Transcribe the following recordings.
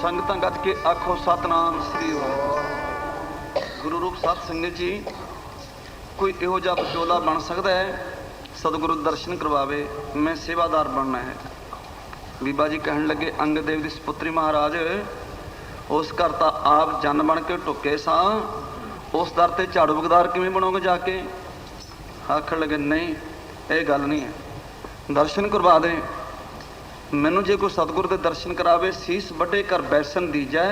ਸੰਗਤਾਂ ਗੱਜ ਕੇ ਆਖੋ ਸਤਨਾਮ ਸ੍ਰੀ ਵਾਹਿਗੁਰੂ। ਗੁਰੂ ਰੂਪ ਸਤ ਸੰਗਤ ਜੀ, ਕੋਈ ਇਹੋ ਜਿਹਾ ਵਿਚੋਲਾ ਬਣ ਸਕਦਾ ਹੈ ਸਤਿਗੁਰੂ ਦਰਸ਼ਨ ਕਰਵਾਵੇ? ਮੈਂ ਸੇਵਾਦਾਰ ਬਣਨਾ ਹੈ। ਬੀਬਾ ਜੀ ਕਹਿਣ ਲੱਗੇ, ਅੰਗਦ ਦੇਵ ਦੀ ਸਪੁੱਤਰੀ ਮਹਾਰਾਜ, ਉਸ ਘਰ ਤਾਂ ਆਪ ਜਨ ਬਣ ਕੇ ਢੁੱਕੇ ਸਾਂ, ਉਸ ਦਰ ਤੇ ਝਾੜੂ ਬਗਦਾਰ ਕਿਵੇਂ ਬਣੋਗੇ ਜਾ ਕੇ? ਆਖਣ ਲੱਗੇ, ਨਹੀਂ ਇਹ ਗੱਲ ਨਹੀਂ ਹੈ, ਦਰਸ਼ਨ ਕਰਵਾ ਦੇ ਮੈਨੂੰ। ਜੇ ਕੋਈ ਸਤਿਗੁਰ ਦੇ ਦਰਸ਼ਨ ਕਰਾਵੇ, ਸੀਸ ਵੱਡੇ ਕਰ ਬੈਸਨ ਦੀਜੈ,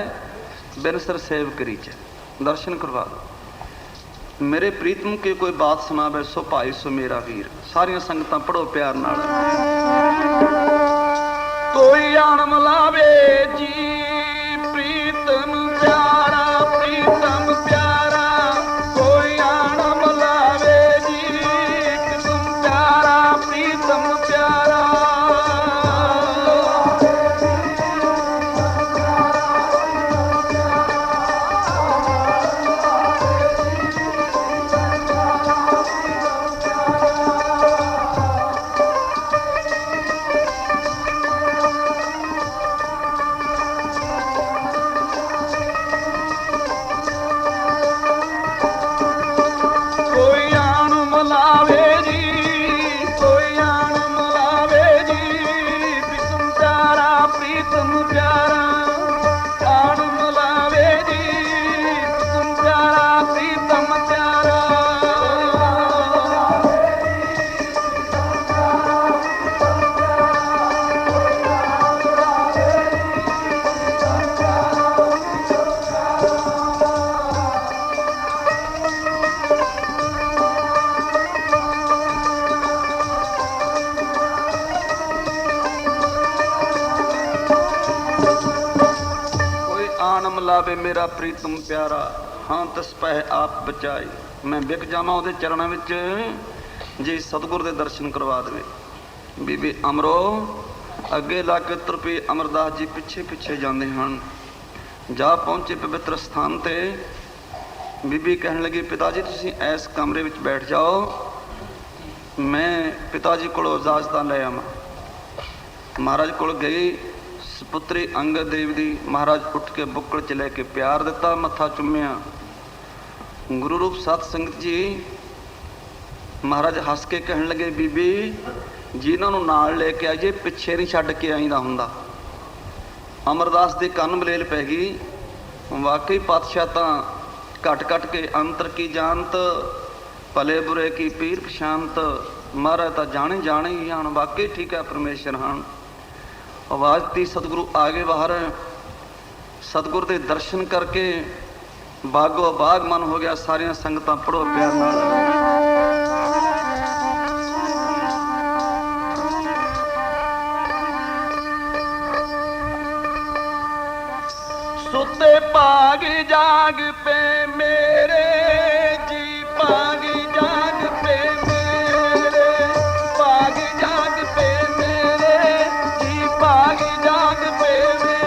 ਬਿਨ ਸਿਰ ਸੇਵ ਕਰੀਜੈ। ਦਰਸ਼ਨ ਕਰਵਾ ਦੋ। ਮੇਰੇ ਪ੍ਰੀਤਮ ਕੇ ਕੋਈ ਬਾਤ ਸੁਣਾਵੇ, ਸੋ ਭਾਈ ਸੋ ਮੇਰਾ ਵੀਰ। ਸਾਰੀਆਂ ਸੰਗਤਾਂ ਪੜ੍ਹੋ ਪਿਆਰ ਨਾਲ। ਕੋਈ ਆਣਮ ਲਾਵੇ ਜੀ ਪ੍ਰੀਤਮ ਪਿਆਰਾ, ਪ੍ਰੀਤਮ ਪਿਆਰਾ। ਕੋਈ ਆਣਮ ਲਾਵੇ ਜੀ ਪ੍ਰੀਤਮ ਪਿਆਰਾ, ਪ੍ਰੀਤਮ ਪਿਆਰਾ। ਲਾਵੇ ਮੇਰਾ ਪ੍ਰੀਤਮ ਪਿਆਰਾ, ਹਾਂ ਤਿਸ ਪੈ ਆਪ ਬਚਾਈ। ਮੈਂ ਵਿਕ ਜਾਵਾਂ ਉਹਦੇ ਚਰਨਾਂ ਵਿੱਚ, ਜੇ ਸਤਿਗੁਰ ਦੇ ਦਰਸ਼ਨ ਕਰਵਾ ਦੇਵੇ। ਬੀਬੀ ਅਮਰੋ ਅੱਗੇ ਲਾ ਕੇ ਤੁਰ ਪਈ, ਅਮਰਦਾਸ ਜੀ ਪਿੱਛੇ ਪਿੱਛੇ ਜਾਂਦੇ ਹਨ। ਜਾ ਪਹੁੰਚੇ ਪਵਿੱਤਰ ਸਥਾਨ ਤੇ। ਬੀਬੀ ਕਹਿਣ ਲੱਗੀ, ਪਿਤਾ ਜੀ ਤੁਸੀਂ ਇਸ ਕਮਰੇ ਵਿੱਚ ਬੈਠ ਜਾਓ, ਮੈਂ ਪਿਤਾ ਜੀ ਕੋਲੋਂ ਇਜਾਜ਼ਤਾਂ ਲੈ ਆਵਾਂ। ਮਹਾਰਾਜ ਕੋਲ ਗਈ ਸਪੁੱਤਰੀ ਅੰਗਦ ਦੇਵ ਦੀ। ਮਹਾਰਾਜ ਉੱਠ ਕੇ ਬੁੱਕਲ 'ਚ ਲੈ ਕੇ ਪਿਆਰ ਦਿੱਤਾ, ਮੱਥਾ ਚੁੰਮਿਆ। ਗੁਰੂ ਰੂਪ ਸਤ ਸੰਗਤ ਜੀ, ਮਹਾਰਾਜ ਹੱਸ ਕੇ ਕਹਿਣ ਲੱਗੇ, ਬੀਬੀ ਜਿਨ੍ਹਾਂ ਨੂੰ ਨਾਲ ਲੈ ਕੇ ਆਈਏ ਪਿੱਛੇ ਨਹੀਂ ਛੱਡ ਕੇ ਆਈਦਾ ਹੁੰਦਾ। ਅਮਰਦਾਸ ਦੇ ਕੰਨ ਮਲੇਲ ਪੈ ਗਈ। ਵਾਕਈ ਪਾਤਸ਼ਾਹ ਤਾਂ ਘਟ ਘਟ ਕੇ ਅੰਤਰ ਕੀ ਜਾਣਤ, ਭਲੇ ਬੁਰੇ ਕੀ ਪੀਰ ਪਛਾਨਤ। ਮਹਾਰਾਜ ਤਾਂ ਜਾਣੇ ਜਾਣੇ ਹੀ ਹਨ, ਵਾਕਈ ਠੀਕ ਹੈ ਪਰਮੇਸ਼ਰ ਹਨ। ਆਵਾਜ਼ ਤੀ ਸਤਿਗੁਰੂ ਆ ਗਏ ਬਾਹਰ। ਸਤਿਗੁਰ ਦੇ ਦਰਸ਼ਨ ਕਰਕੇ ਬਾਗੋ ਬਾਗ ਮਨ ਹੋ ਗਿਆ। ਸਾਰੀਆਂ ਸੰਗਤਾਂ ਪੜ੍ਹੋ ਪਿਆਰ ਨਾਲ। ਸੁੱਤੇ ਭਾਗ ਜਾਗ ਪੇ ਮੇਰੇ ਜੀ, ਭਾਗ ਜਾਗ ਪੇ ਮੇਰੇ, ਭਾਗ ਜਾਗ ਪੇ ਮੇਰੇ ਜੀ, ਭਾਗ ਜਾਗ ਪੇ ਮੇਰੇ।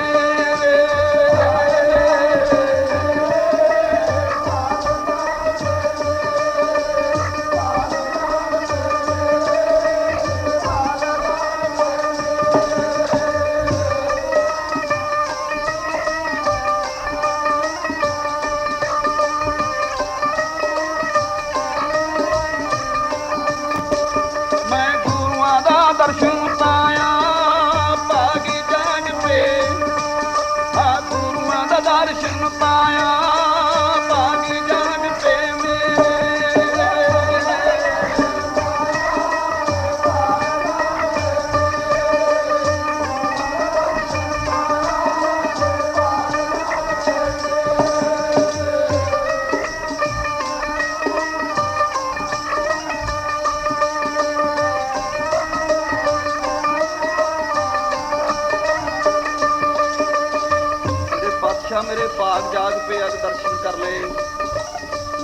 मेरे भाग जाग पे अज दर्शन कर ले।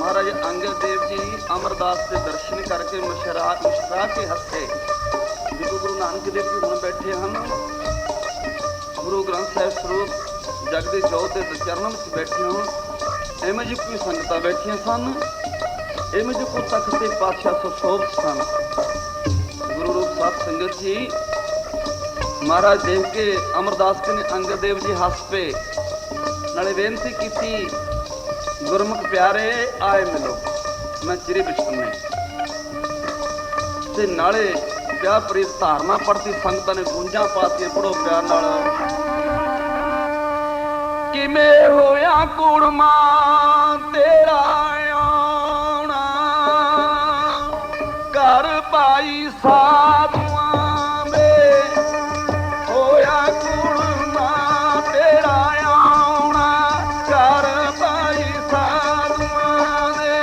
महाराज अंगद देव जी अमरदास के दर्शन करके मुस्कुरा के हसे। जो गुरु नानक देव जी हुण बैठे हैं गुरु ग्रंथ साहिब स्वरूप जगदी जोत के चरणों में बैठे हो। इवें जी कोई संगतां बैठियां सन, इवें जी कोई तख्त ते पातशाह सुशोभित सन। गुरु रूप साध संगत जी महाराज देव के अमरदास के ने अंगद देव जी हस पे नाले बेनती की, गुरमुख प्यारे आए मिलो मैं चिरी बिछुने ते नाले प्यार प्रीत धारणा पढ़ती संगतां ने गूंजा पाती। पढ़ो प्यार नाल। किमें होया कुड़मा तेरा आना घर पाई साधुआं में, होया कुड़मा तेरा आना घर पाई साधुआं में।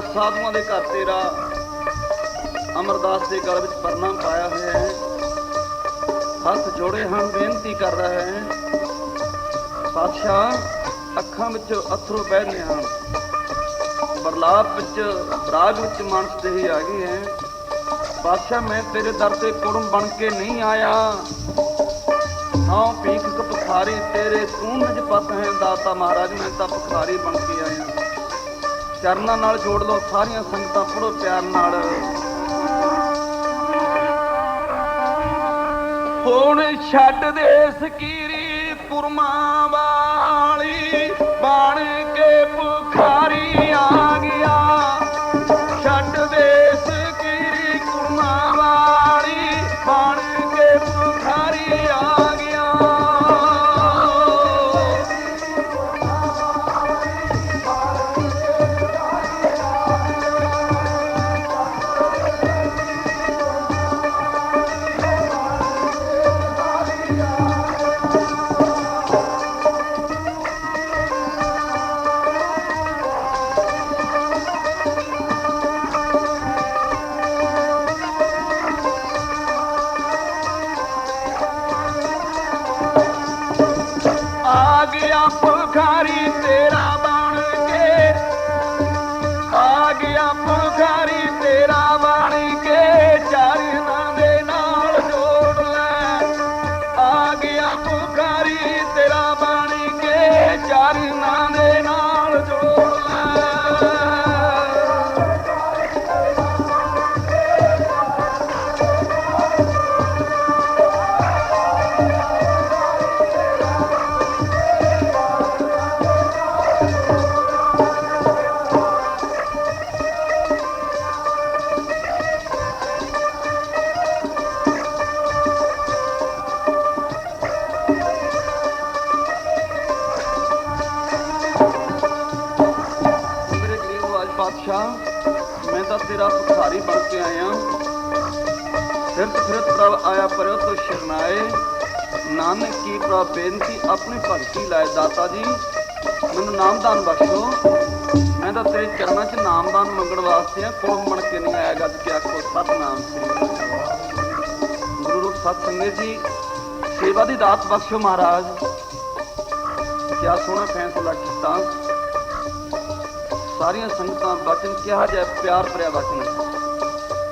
साधुओं के घर तेरा अमरदास के गल विच परना पाया है, हथ जोड़े हैं बेनती कर रहा है। पातशाह अखां विच अथरू बह रहे हैं, बरलाप विच राग विच मानस देही आ गई है। पातशाह मैं तेरे दर ते कुड़म बन के नहीं आया, हाँ भीख पखारी तेरे तू निजपत है दाता। महाराज मैं तो पखारी बन के आया। चरना नाल जोड़ लो सारियां संगतां, पढ़ो प्यार नाल। हुण छड्ड दे सकीरी कुरमा वाली बन के पुखारी आ गया। छड्ड दे सकीरी कुरमा वाली बन के पुखारी आ गया। पुखारी तेरा बन के आ गया, पुखारी तेरा बन के चरना दे नाल जोड़ ले। आ गया पुखारी तेरा बन के चरना दे नाल जोड़ ले। मैं तो तेरा पुखारी बन के आया। फिरत फिरत प्रभ आया पर तो शरनाए, नानक की प्रभ बेनती अपनी भगती लाए। दाता जी मैनू नामदान बख्शो, मैं तो तेरे चरणों च नामदान मंगण वास्ते कुड़म बन के नहीं आया। गज के आखो सतनाम श्री गुरु रूप सत संगत जी सेवा की दात बख्शो। महाराज क्या सोहना फैसला किया। सारिया संगतां वचन क्या जाए प्यार भरिया वचन।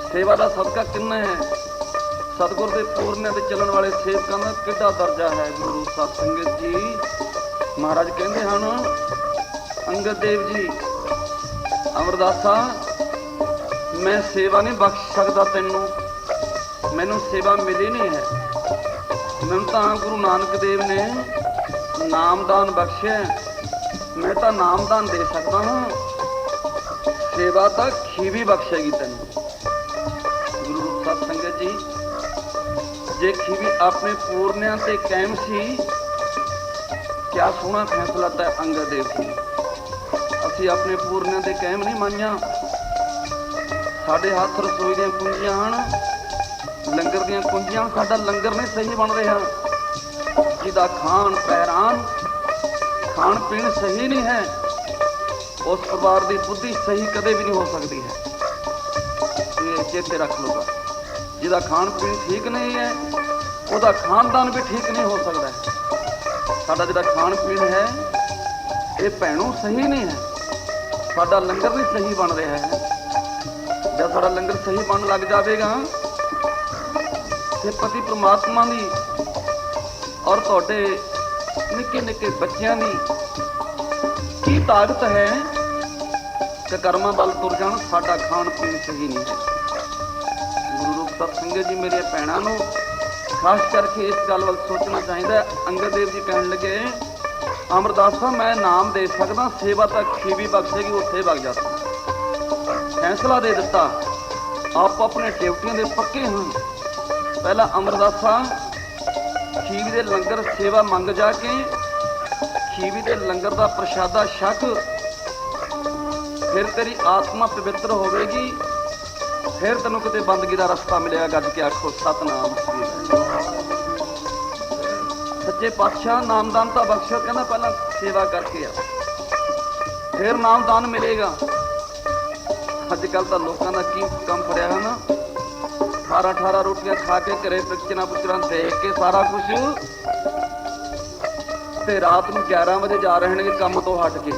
सेवा का सबका किन्ना है ਸਤਿਗੁਰ ਦੇ ਪੂਰਨਿਆਂ ਤੇ ਚੱਲਣ ਵਾਲੇ ਸੇਵਕਾਂ ਦਾ ਕਿੱਡਾ ਦਰਜਾ ਹੈ। ਗੁਰੂ ਸਾਹਿਬ ਸੰਗਤ ਜੀ ਮਹਾਰਾਜ ਕਹਿੰਦੇ ਹਨ, ਅੰਗਦ ਦੇਵ ਜੀ, ਅਮਰਦਾਸਾ ਮੈਂ ਸੇਵਾ ਨਹੀਂ ਬਖਸ਼ ਸਕਦਾ ਤੈਨੂੰ, ਮੈਨੂੰ ਸੇਵਾ ਮਿਲੀ ਨਹੀਂ ਹੈ। ਮੈਨੂੰ ਤਾਂ ਗੁਰੂ ਨਾਨਕ ਦੇਵ ਨੇ ਨਾਮਦਾਨ ਬਖਸ਼ਿਆ, ਮੈਂ ਤਾਂ ਨਾਮਦਾਨ ਦੇ ਸਕਦਾ ਹਾਂ, ਸੇਵਾ ਤਾਂ ਖੀਵੀ ਬਖਸ਼ੇਗੀ ਤੈਨੂੰ। ਗੁਰੂ ਰੂਪ ਸਾਹਿਬ ਸੰਗਤ ਜੀ, ਜੇ ਖੀਵੀ ਆਪਣੇ ਪੂਰਨਿਆਂ ਤੇ ਕਾਇਮ ਸੀ, ਕਿਆ ਸੋਹਣਾ ਫੈਸਲਾ ਤੈ ਅੰਗਦ ਦੇਵ ਜੀ। ਅਸੀਂ ਆਪਣੇ ਪੂਰਨਿਆਂ ਤੇ ਕਾਇਮ ਨਹੀਂ ਮੰਨਿਆ। ਸਾਡੇ ਹੱਥ ਰਸੋਈ ਦੀਆਂ ਕੁੰਜੀਆਂ ਹਨ, ਲੰਗਰ ਦੀਆਂ ਕੁੰਜੀਆਂ। ਸਾਡਾ ਲੰਗਰ ਨਹੀਂ ਸਹੀ ਬਣ ਰਿਹਾ, ਜਿਹਦਾ ਖਾਣ ਪਹਿਰਾਨ ਖਾਣ ਪੀਣ ਸਹੀ ਨਹੀਂ ਹੈ, ਉਸ ਪਰਿਵਾਰ ਦੀ ਬੁੱਧੀ ਸਹੀ ਕਦੇ ਵੀ ਨਹੀਂ ਹੋ ਸਕਦੀ ਹੈ। ਇਹ ਚੇਤੇ ਰੱਖ ਲਊਗਾ। ਜਿਹਦਾ ਖਾਣ ਪੀਣ ਠੀਕ ਨਹੀਂ ਹੈ, ਉਹਦਾ ਖਾਨਦਾਨ ਵੀ ਠੀਕ ਨਹੀਂ ਹੋ ਸਕਦਾ। ਸਾਡਾ ਜਿਹੜਾ ਖਾਣ ਪੀਣ ਹੈ ਇਹ ਭੈਣੋਂ ਸਹੀ ਨਹੀਂ ਹੈ, ਸਾਡਾ ਲੰਗਰ ਵੀ ਸਹੀ ਬਣ ਰਿਹਾ ਹੈ। ਜਦ ਸਾਡਾ ਲੰਗਰ ਸਹੀ ਬਣਨ ਲੱਗ ਜਾਵੇਗਾ ਤੇ ਪਤੀ ਪ੍ਰਮਾਤਮਾ ਦੀ ਔਰ ਤੁਹਾਡੇ ਨਿੱਕੇ ਨਿੱਕੇ ਬੱਚਿਆਂ ਦੀ ਕੀ ਤਾਕਤ ਹੈ ਕਿ ਕਰਮਾਂ ਵੱਲ ਤੁਰ ਜਾਣ। ਸਾਡਾ ਖਾਣ ਪੀਣ ਸਹੀ ਨਹੀਂ ਹੈ। ਗੁਰੂ ਰੂਪ ਸਾਹਿਬ ਸੰਗਤ ਜੀ, ਮੇਰੇ ਭੈਣਾਂ ਨੂੰ ਖਾਸ ਕਰਕੇ ਇਸ ਗੱਲ ਵੱਲ ਸੋਚਣਾ ਚਾਹੀਦਾ। ਅੰਗਦ ਦੇਵ ਜੀ ਕਹਿਣ ਲੱਗੇ, ਅਮਰਦਾਸਾ ਮੈਂ ਨਾਮ ਦੇ ਸਕਦਾ, ਸੇਵਾ ਤਾਂ ਖੀਵੀ ਬਖਸ਼ੇਗੀ, ਉੱਥੇ ਵਗ ਜਾ। ਫੈਸਲਾ ਦੇ ਦਿੱਤਾ, ਆਪ ਆਪਣੇ ਡਿਊਟੀਆਂ ਦੇ ਪੱਕੇ ਹਨ। ਪਹਿਲਾਂ ਅਮਰਦਾਸਾ ਖੀਵੀ ਦੇ ਲੰਗਰ ਸੇਵਾ ਮੰਗ ਜਾ ਕੇ ਖੀਵੀ ਦੇ ਲੰਗਰ ਦਾ ਪ੍ਰਸ਼ਾਦਾ ਛਕ, ਫਿਰ ਤੇਰੀ ਆਤਮਾ ਪਵਿੱਤਰ ਹੋਵੇਗੀ, ਫਿਰ ਤੈਨੂੰ ਕਿਤੇ ਬੰਦਗੀ ਦਾ ਰਸਤਾ ਮਿਲੇਗਾ। ਗੱਜ ਕੇ ਆਖੋ ਸਤਨਾਮ ਸ੍ਰੀ ਵਾਹਿਗੁਰੂ। ਸੱਚੇ ਪਾਤਸ਼ਾਹ ਨਾਮਦਾਨ ਤਾਂ ਬਖਸ਼ੋ, ਕਹਿੰਦਾ ਪਹਿਲਾਂ ਸੇਵਾ ਕਰਕੇ ਆ, ਫਿਰ ਨਾਮਦਾਨ ਮਿਲੇਗਾ। ਅੱਜ ਕੱਲ ਤਾਂ ਲੋਕਾਂ ਦਾ ਕੀ ਕੰਮ ਫੜਿਆ ਹੈ ਨਾ, 18 ਰੋਟੀਆਂ ਖਾ ਕੇ ਘਰੇ ਪਿਕਚਰਾਂ ਪੁਚਰਾਂ ਦੇਖ ਕੇ ਸਾਰਾ ਕੁਝ, ਤੇ ਰਾਤ ਨੂੰ 11 ਵਜੇ ਜਾ ਰਹਿਣਗੇ ਕੰਮ ਤੋਂ ਹਟ ਕੇ,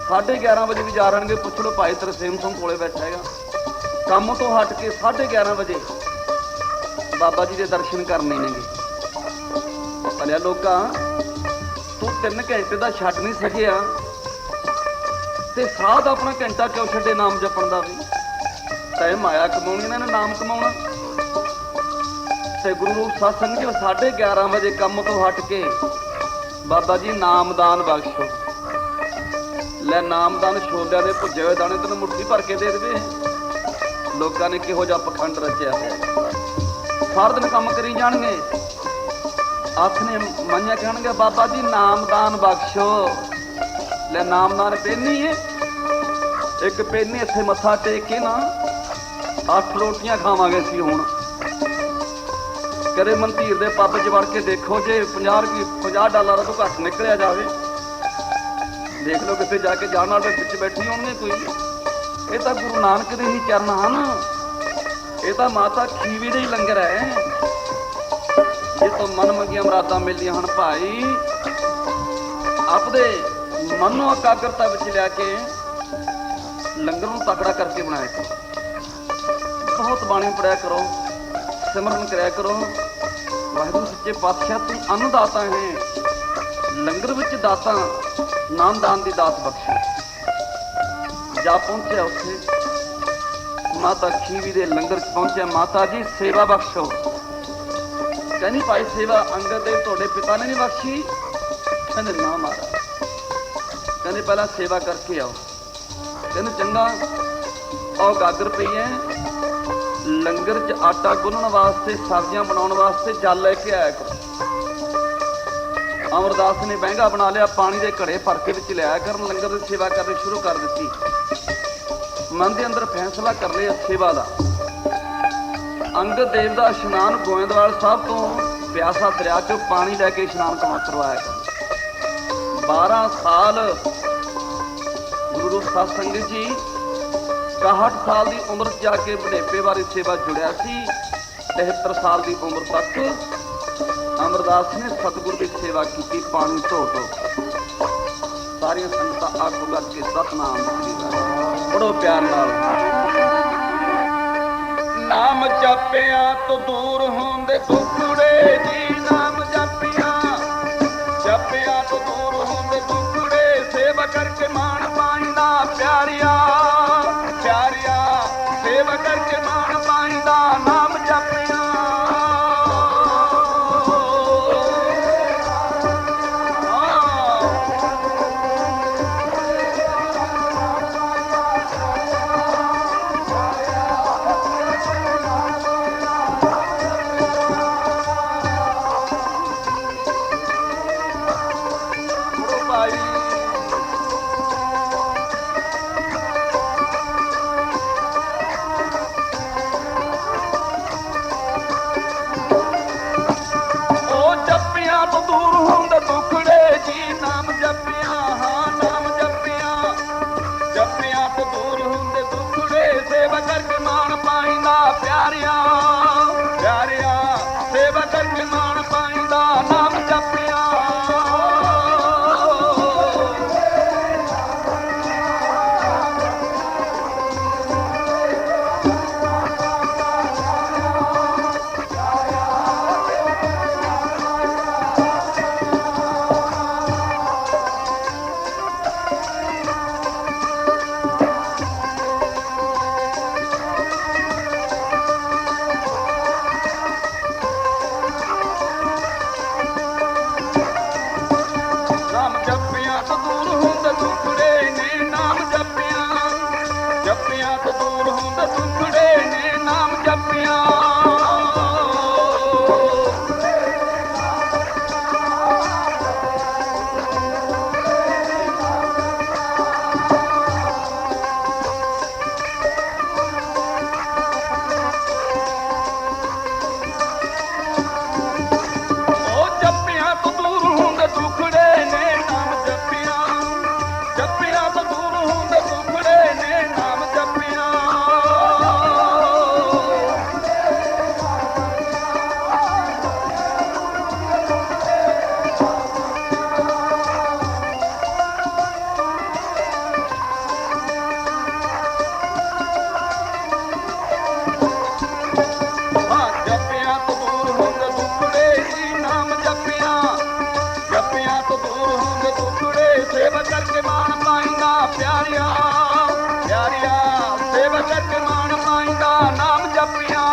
11:30 ਵਜੇ ਵੀ ਜਾ ਰਹਿਣਗੇ। ਪੁੱਛ ਲਓ ਭਾਈ ਤਰਸੇਮ ਸਿੰਘ ਕੋਲੇ ਬੈਠਾ ਹੈਗਾ, ਕੰਮ ਤੋਂ ਹਟ ਕੇ 11:30 ਵਜੇ ਬਾਬਾ ਜੀ ਦੇ ਦਰਸ਼ਨ ਕਰਨੇ ਨੇਗੇ। ਭਲਿਆ ਲੋਕਾਂ, ਤੂੰ 3 ਘੰਟੇ ਦਾ ਛੱਡ ਨਹੀਂ ਸਕਿਆ ਤੇ ਸਾਹ ਦਾ ਆਪਣਾ ਘੰਟਾ ਕਿਉਂ ਛੱਡੇ ਨਾਮ ਜਪਣ ਦਾ? ਵੀ ਤੈ ਮਾਇਆ ਕਮਾਉਣੀ, ਇਹਨਾਂ ਨੇ ਨਾਮ ਕਮਾਉਣਾ। ਤੇ ਗੁਰੂ ਰੂਪ ਸਾਹਿਬ ਸੰਗਤ ਜੀ 11:30 ਵਜੇ ਕੰਮ ਤੋਂ ਹਟ ਕੇ ਬਾਬਾ ਜੀ ਨਾਮਦਾਨ ਬਖਸ਼ੋ। ਲੈ ਨਾਮਦਾਨ ਛੋਲਿਆਂ ਦੇ ਭੁੱਜੇ ਹੋਏ ਦਾਣੇ ਤੈਨੂੰ ਮੁੱਠੀ ਭਰ ਕੇ ਦੇ ਦੇਵੇ। ਲੋਕਾਂ ਨੇ ਕਿਹੋ ਜਿਹਾ ਪਖੰਡ ਰਚਿਆ ਹੋਇਆ। ਸਾਰਾ ਦਿਨ ਕੰਮ ਕਰੀ ਜਾਣਗੇ, ਅੱਖ ਨੇ ਮੰਨਿਆ ਕਹਿਣਗੇ ਬਾਬਾ ਜੀ ਨਾਮਦਾਨ ਬਖਸ਼ੋ। ਲੈ ਨਾਮਦਾਨ ਪੈਨੀ ਹੈ, ਇੱਕ ਪੈਨੀ ਇੱਥੇ ਮੱਥਾ ਟੇਕ ਕੇ ਨਾ 8 ਰੋਟੀਆਂ ਖਾਵਾਂਗੇ ਅਸੀਂ ਹੁਣ। ਕਦੇ ਮਨਤੀਰ ਦੇ ਪੱਬ 'ਚ ਵੜ ਕੇ ਦੇਖੋ, ਜੇ $50 ਤੋਂ ਘੱਟ ਨਿਕਲਿਆ ਜਾਵੇ, ਦੇਖ ਲਓ ਕਿਤੇ ਜਾ ਕੇ ਜਾਣ ਵਾਲੇ ਵਿੱਚ ਬੈਠੀ ਹੋਣਗੇ ਕੋਈ। ਇਹ ਤਾਂ ਗੁਰੂ ਨਾਨਕ ਦੇ ਹੀ ਚਰਨ ਹਨ, ਇਹ ਤਾਂ ਮਾਤਾ ਖੀਵੀ ਦੇ ਹੀ ਲੰਗਰ ਹੈ। ਇਹ ਤੋਂ ਮਨ ਮੰਗੀਆਂ ਮੁਰਾਦਾਂ ਮਿਲਦੀਆਂ ਹਨ। ਭਾਈ ਆਪਦੇ ਮਨ ਨੂੰ ਇਕਾਗਰਤਾ ਵਿੱਚ ਲਿਆ ਕੇ ਲੰਗਰ ਨੂੰ ਤਕੜਾ ਕਰਕੇ ਬਣਾਇਆ ਕਰੋ। ਬਹੁਤ ਬਾਣੀ ਪੜਿਆ ਕਰੋ, ਸਿਮਰਨ ਕਰਿਆ ਕਰੋ। ਵਾਹਿਗੁਰੂ ਸੱਚੇ ਪਾਤਸ਼ਾਹ ਤੂੰ ਅੰਨਦਾਤਾ ਹੈ, ਲੰਗਰ ਵਿੱਚ ਦਾਤਾ, ਨਾਮਦਾਨ ਦੀ ਦਾਤ ਬਖਸ਼ੇ। ਜਾ ਪਹੁੰਚਿਆ ਉੱਥੇ, ਮਾਤਾ ਖੀਵੀ ਦੇ ਲੰਗਰ 'ਚ ਪਹੁੰਚਿਆ। ਮਾਤਾ ਜੀ ਸੇਵਾ ਬਖਸ਼ੋ। ਕਹਿੰਦੀ ਭਾਈ ਸੇਵਾ ਅੰਗਦ ਦੇਵ ਤੁਹਾਡੇ ਪਿਤਾ ਨੇ ਨਹੀਂ ਬਖਸ਼ੀ? ਕਹਿੰਦੇ ਨਾ ਮਹਾਰਾਜ। ਕਹਿੰਦੇ ਪਹਿਲਾਂ ਸੇਵਾ ਕਰਕੇ ਆਓ। ਕਹਿੰਦੇ ਚੰਗਾ, ਆਓ ਗਾਗਰ ਪਈ ਹੈ, ਲੰਗਰ 'ਚ ਆਟਾ ਗੁੰਨਣ ਵਾਸਤੇ, ਸਬਜ਼ੀਆਂ ਬਣਾਉਣ ਵਾਸਤੇ ਜਲ ਲੈ ਕੇ ਆਇਆ ਕਰੋ। ਅਮਰਦਾਸ ਨੇ ਮਹਿੰਗਾ ਬਣਾ ਲਿਆ, ਪਾਣੀ ਦੇ ਘੜੇ ਭਰ ਕੇ ਵਿੱਚ ਲਿਆਇਆ ਕਰਨ, ਲੰਗਰ ਦੀ ਸੇਵਾ ਕਰਨੀ ਸ਼ੁਰੂ ਕਰ ਦਿੱਤੀ। ਮਨ ਦੇ ਅੰਦਰ ਫੈਸਲਾ ਕਰ ਲਿਆ ਸੇਵਾ ਦਾ। ਅੰਗਦ ਦੇਵ ਦਾ ਇਸ਼ਨਾਨ ਗੋਇੰਦਵਾਲ ਸਾਹਿਬ ਤੋਂ ਪਿਆਸਾ ਦਰਿਆ 'ਚੋਂ ਪਾਣੀ ਲੈ ਕੇ ਇਸ਼ਨਾਨ ਕਰਵਾਇਆ ਕਰ। 12 ਸਾਲ ਗੁਰੂ ਰੂਪ ਸਾਹਿਬ ਸੰਗਤ ਜੀ 61 ਸਾਲ ਦੀ ਉਮਰ 'ਚ ਜਾ ਕੇ ਬੁਢੇਪੇ ਬਾਰੇ ਸੇਵਾ ਜੁੜਿਆ ਸੀ। 73 ਸਾਲ ਦੀ ਉਮਰ ਤੱਕ ਅਮਰਦਾਸ ਨੇ ਸਤਿਗੁਰ ਦੀ ਸੇਵਾ ਕੀਤੀ, ਪਾਣੀ ਢੋ ਢੋ। ਸਾਰੀਆਂ ਸੰਗਤਾਂ ਆਖੋ ਗੱਜ ਕੇ ਸਤਨਾਮ ਸ੍ਰੀ ਵਾਹਿਗੁਰੂ। ਬੜੋ ਪਿਆਰ ਨਾਲ ਨਾਮ ਜਪ ਜਪਿਆ ਤੋਂ ਦੂਰ ਹੁੰਦੇ ਦੁਖੜੇ ਜੀ ਨਾਮ ਜਪਿਆ, ਜਪਿਆ ਤੋਂ ਦੂਰ ਹੁੰਦੇ ਦੁਖੜੇ ਸੇਵਾ ਕਰਕੇ ਮਾਣ ਪਾਈਂਦਾ ਪਿਆਰਿਆ, ਪਿਆਰਿਆ ਸੇਵਾ ਕਰਕੇ ਮਾਣ ਪਾਈਂਦਾ ਨਾਮ ਜਪਿਆ। ਸੇਵਾ ਕਰਕੇ ਮਾਣ ਪਾਈਂਦਾ ਪਿਆਰਿਆ, ਪਿਆਰਿਆ ਸੇਵਾ ਕਰਕੇ ਮਾਣ ਪਾਈਂਦਾ ਨਾਮ ਜਪਿਆ। ਸੇਵਾ ਕਰਕੇ ਮਾਣ ਪਾਈਂਦਾ ਪਿਆਰਿਆ, ਪਿਆਰਿਆ ਸੇਵਾ ਕਰਕੇ ਮਾਣ ਪਾਈਂਦਾ ਨਾਮ ਜਪਿਆ।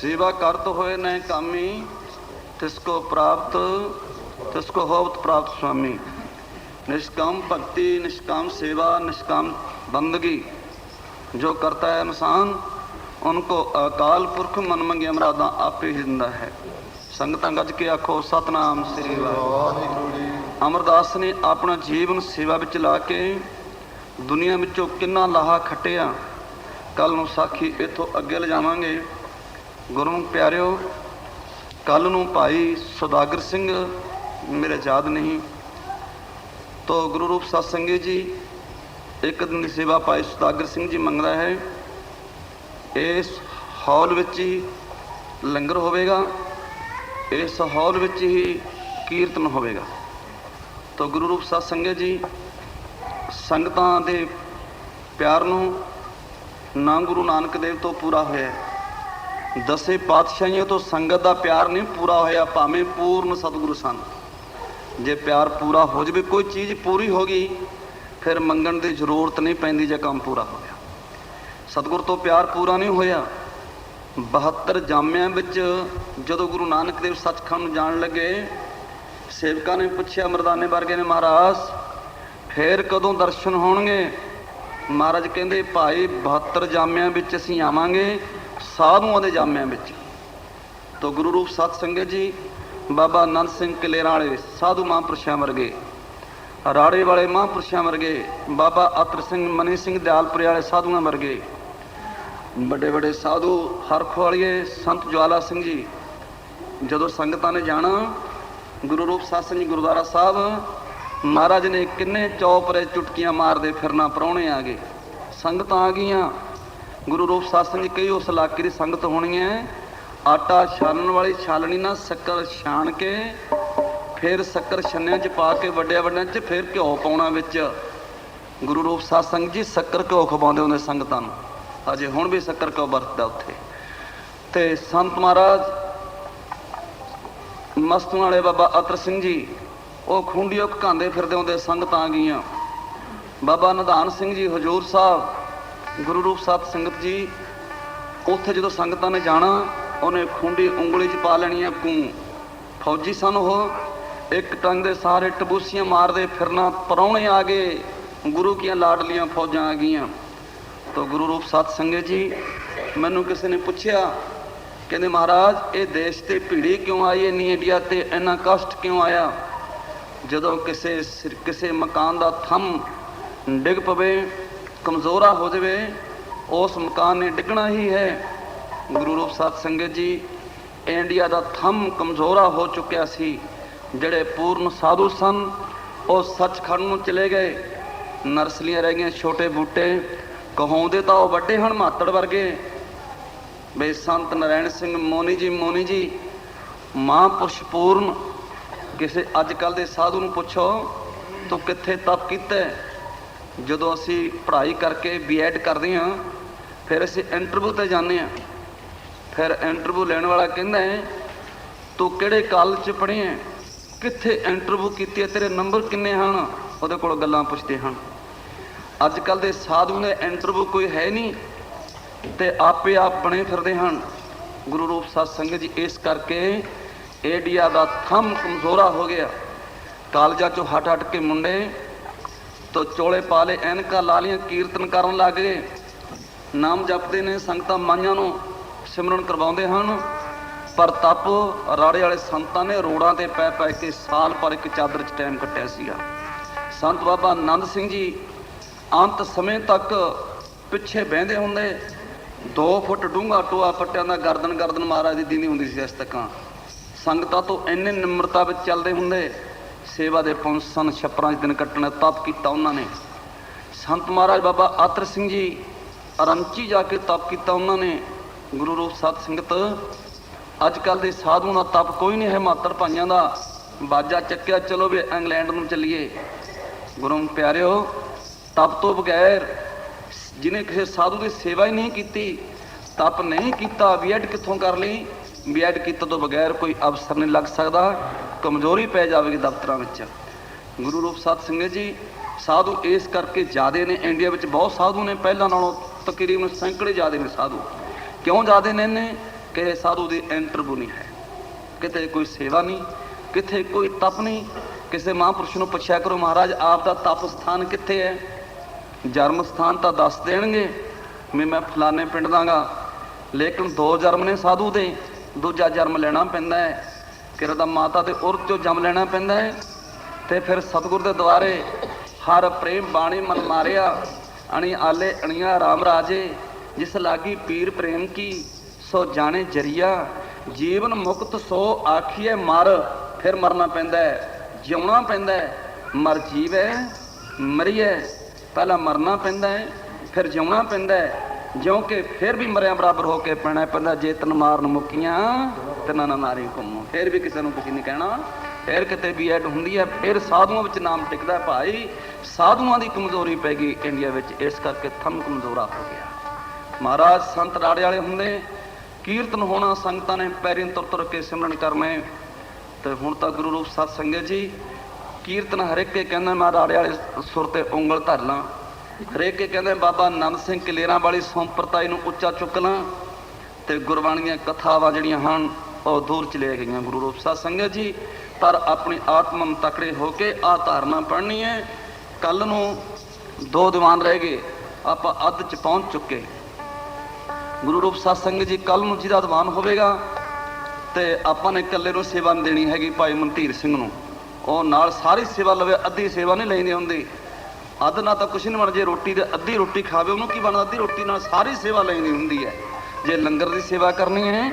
सेवा करत होए न कामी तिसको प्राप्त तिसको होवत प्राप्त स्वामी। निष्काम भक्ति, निष्काम सेवा, निष्काम बंदगी जो करता है इंसान उनको अकाल पुरख मन मंगिया मरादा आपे ही दिंदा है। संगतां गज के आखो सतनाम श्री वाहिगुरू। अमरदास ने अपना जीवन सेवा विच ला के दुनिया विचों किन्ना लाहा खट्टिया। कल नूं साखी इथों अगे ले जावांगे। गुरमुख प्यारिओ, कल नूं भाई सौदागर सिंह मेरे याद नहीं तो गुरु रूप सत्संगी जी एक दिन की सेवा भाई सौदागर सिंह जी मंगदा है। इस हॉल विच ही लंगर होवेगा, इस हॉल विच ही कीर्तन होवेगा। तो गुरु रूप सत्संगी जी संगतां दे प्यार नूं ना गुरु नानक देव तो पूरा होया। दसे पातशाहियों तो संगत का प्यार नहीं पूरा होया, भावें पूर्ण सतगुरु सन। जे प्यार पूरा हो जाए, कोई चीज़ पूरी हो गई फिर मंगण की जरूरत नहीं पैंदी जे काम पूरा हो गया। सतगुरु तो प्यार पूरा नहीं होया। 72 जामियां विच जदों गुरु नानक देव सचखंड जाण लगे, सेवकां ने पूछया मरदाने वर्गे ने, महाराज फिर कदों दर्शन होणगे? महाराज कहते भाई 72 जामियां विच असीं आवांगे साधुआं दे जामियां विच। तो गुरु रूप सत संगत जी बाबा आनंद सिंह कलेरां वाले साधु महापुरुषां वर्गे, राड़े वाले महापुरुषां वर्गे, बाबा अतर सिंह मनी सिंह दयालपुरे वाले साधुआं वर्गे, बड़े बड़े साधु हरख वालिए संत ज्वाला सिंह जी, जदों संगतां ने जाना गुरु रूप सत्संग जी गुरुद्वारा साहब महाराज ने किन्ने चौपरे चुटकियां मारदे फिरना, प्राहुणे आ गए, संगतां आ गईयां। गुरु रूप सत्संग जी कई उस इलाके की संगत होनी है, आटा छानण वाली छालनी ना शक्कर छान के फिर शक्कर छन्नियां च पा के वड्डिया वड्डियां च फिर घ्यो पाउणा विच। गुरु रूप सत्संग जी शक्कर घ्यो खवाउंदे हुंदे संगतां नूं, अजे हुण भी शक्कर घ्यो वरतदा उत्थे। ते संत महाराज मस्तूआं वाले बाबा अतर सिंह जी वो खूंडियों घकांदे फिरदे हुंदे संगत आ गईयां। बाबा निधान सिंह जी हजूर साहब गुरु रूप सत संगत जी उत्थे जदों संगतां ने जाना उन्हें खूंडी उंगली च पा लेनी है कूं। फौजी सन वो एक टंग दे सारे टबूसियां मारदे फिरना, परौणे आ गए, गुरु की लाडलियां फौजां आ गईयां। तो गुरु रूप सत संगत जी मैनू किसी ने पूछया कहते महाराज ये देश ते भीड़ी क्यों आई, इन्नी इंडिया ते इन्ना कष्ट क्यों आया। जदों किसे मकान का थम डिग पवे कमज़ोरा हो जाए उस मकान ने डिगना ही है। गुरु रूप सत संगत जी इंडिया का थम कमज़ोरा हो चुकिया सी, जड़े पूर्ण साधु सन वो सचखंड नूं चले गए, नर्सलियां रह गई छोटे बूटे, कहाउंदे तो वड्डे हन मातड़ वर्गे। बे संत नारायण सिंह मोनी जी महापुरुष पूर्ण, किसी अजकल के साधु नूं पुछो तो कित्थे तप कीता। जदों असी पढ़ाई करके BEd करते हैं फिर असी इंटरव्यू ते जाने हैं, फिर इंटरव्यू लैण वाला कहंदा है तू किहड़े कॉलेज च पढ़े है, कित्थे इंटरव्यू कीती है, तेरे नंबर किन्ने हन, उहदे कोल गल्लां पुछदे हन। अजकल के साधु ने इंटरव्यू कोई है नहीं ते आपे आप बने फिरदे हन। गुरु रूप सत संगत जी इस करके इंडिया का थम कमज़ोरा हो गया। कालजा चों हट के मुंडे तो चोले पा ले, ऐनकां ला लियां, कीर्तन करन लग गए, नाम जपते ने, संगतां माइयां नूं सिमरन करवाउंदे हन। पर तप राड़े वाले संतां ने रोड़ां ते पै पै के साल पर एक चादर च टाइम कट्टिया सीगा। संत बाबा आनंद सिंह जी अंत समय तक पिछे बहिंदे हुंदे, 2 फुट डूंगा टोआ पट्टियां दा गर्दन महाराज दी दींदी हुंदी सी। इस तक संगतां तो इन्ने निम्रता विच चलदे हुंदे, सेवा दे पुंसन छप्परां च दिन कट्टने तप कीता उन्होंने। संत महाराज बाबा अतर सिंह जी अरंची जाके तप कीता उन्होंने। गुरु रूप सत संगत अजकल के साधुओं का तप कोई नहीं है, मातर भाइयों का बाजा चक्या चलो भी इंग्लैंड में चलीए। गुरु प्यारिओ तप तो बगैर जिन्हें किसी साधु की सेवा ही नहीं की, तप नहीं किया, BEd कितों कर ली, BEd किए तो बगैर कोई अफसर नहीं लग सकता, कमजोरी पै जाएगी दफ्तर में। गुरु रूप सत संगत जी साधु इस करके ज़्यादा ने, इंडिया में बहुत साधु ने, पहला नालों तकरीबन सैकड़े ज़्यादा ने साधु। क्यों ज़्यादा ने इन्ने कि साधु की इंटरव्यू नहीं है, कितने कोई सेवा नहीं, कितने कोई तप नहीं। किसी महापुरुष को पूछा करो महाराज आपका तप स्थान कित्थे है, जन्म स्थान तो दस देणगे भी मैं फलाने पिंड दांगा, लेकिन 2 जन्म ने साधु दे, दूजा जन्म लेना पैंदा है, किरदा माता के उर चो जम लेना पैंदा है। तो फिर सतगुर के द्वारे हर प्रेम बाणी मन मारिया, अणी आले अणिया राम राजे, जिस लागी पीर प्रेम की सो जाने जरिया, जीवन मुक्त सो आखिए मर। फिर मरना पैंदा है, जिउना पैंदा है, मर जीवै मरीए, पहला मरना पैंदा है फिर जिउना पैंदा है, ज्यों कि फिर भी मरिया बराबर होके पैना पैंदा। जे तन मारन मुकियां तना ना नारी घूमो, फिर भी किसी को कुछ नहीं कहना, फिर कितने BEd हुंदी है, फिर साधुओं में नाम टिकता है। भाई साधुओं की कमजोरी पै गई इंडिया में, इस करके थम कमजोरा हो गया। महाराज संत राड़े वाले होंगे, कीर्तन होना, संगतां ने पैरी तुर तुर के सिमरन करने। तो हुण तां गुरु रूप सत संगत जी कीर्तन हरेक के कहना मैं राड़े वाले सुर ते उंगल धर ला, हरेक के कहते बाबा आनंद सिंह कलेरां वाली संप्रदाय नूं उच्चा चुक ला, तो गुरबाणी कथावां जिहड़ियां हन ਉਹ दूर चले गई। गुरु रूप सत संगत जी पर अपनी आत्मा तकड़े होके आ धारना पढ़नी है। कल नूं 2 दीवान रह गए, ਆਪਾਂ ਅੱਧ 'ਚ ਪਹੁੰਚ ਚੁੱਕੇ। ਗੁਰੂ ਰੂਪ ਸਾਧ ਸੰਗਤ ਜੀ, ਕੱਲ੍ਹ ਨੂੰ ਜਿਹਦਾ ਦੀਵਾਨ ਹੋਵੇਗਾ ਤੇ ਆਪਾਂ ਨੇ ਇਕੱਲੇ ਨੂੰ ਸੇਵਾ ਨਹੀਂ ਦੇਣੀ ਹੈਗੀ, ਭਾਈ ਮਨਧੀਰ ਸਿੰਘ ਨੂੰ ਉਹ ਨਾਲ ਸਾਰੀ ਸੇਵਾ ਲਵੇ, ਅੱਧੀ ਸੇਵਾ ਨਹੀਂ ਲੈਣੀ ਹੁੰਦੀ। ਅੱਧ ਨਾਲ ਤਾਂ ਕੁਛ ਨਹੀਂ ਬਣ, ਜੇ ਰੋਟੀ ਦੇ ਅੱਧੀ ਰੋਟੀ ਖਾਵੇ ਉਹਨੂੰ ਕੀ ਬਣਦਾ, ਅੱਧੀ ਰੋਟੀ ਨਾਲ ਸਾਰੀ ਸੇਵਾ ਲੈਣੀ ਹੁੰਦੀ ਹੈ। ਜੇ ਲੰਗਰ ਦੀ ਸੇਵਾ ਕਰਨੀ ਹੈ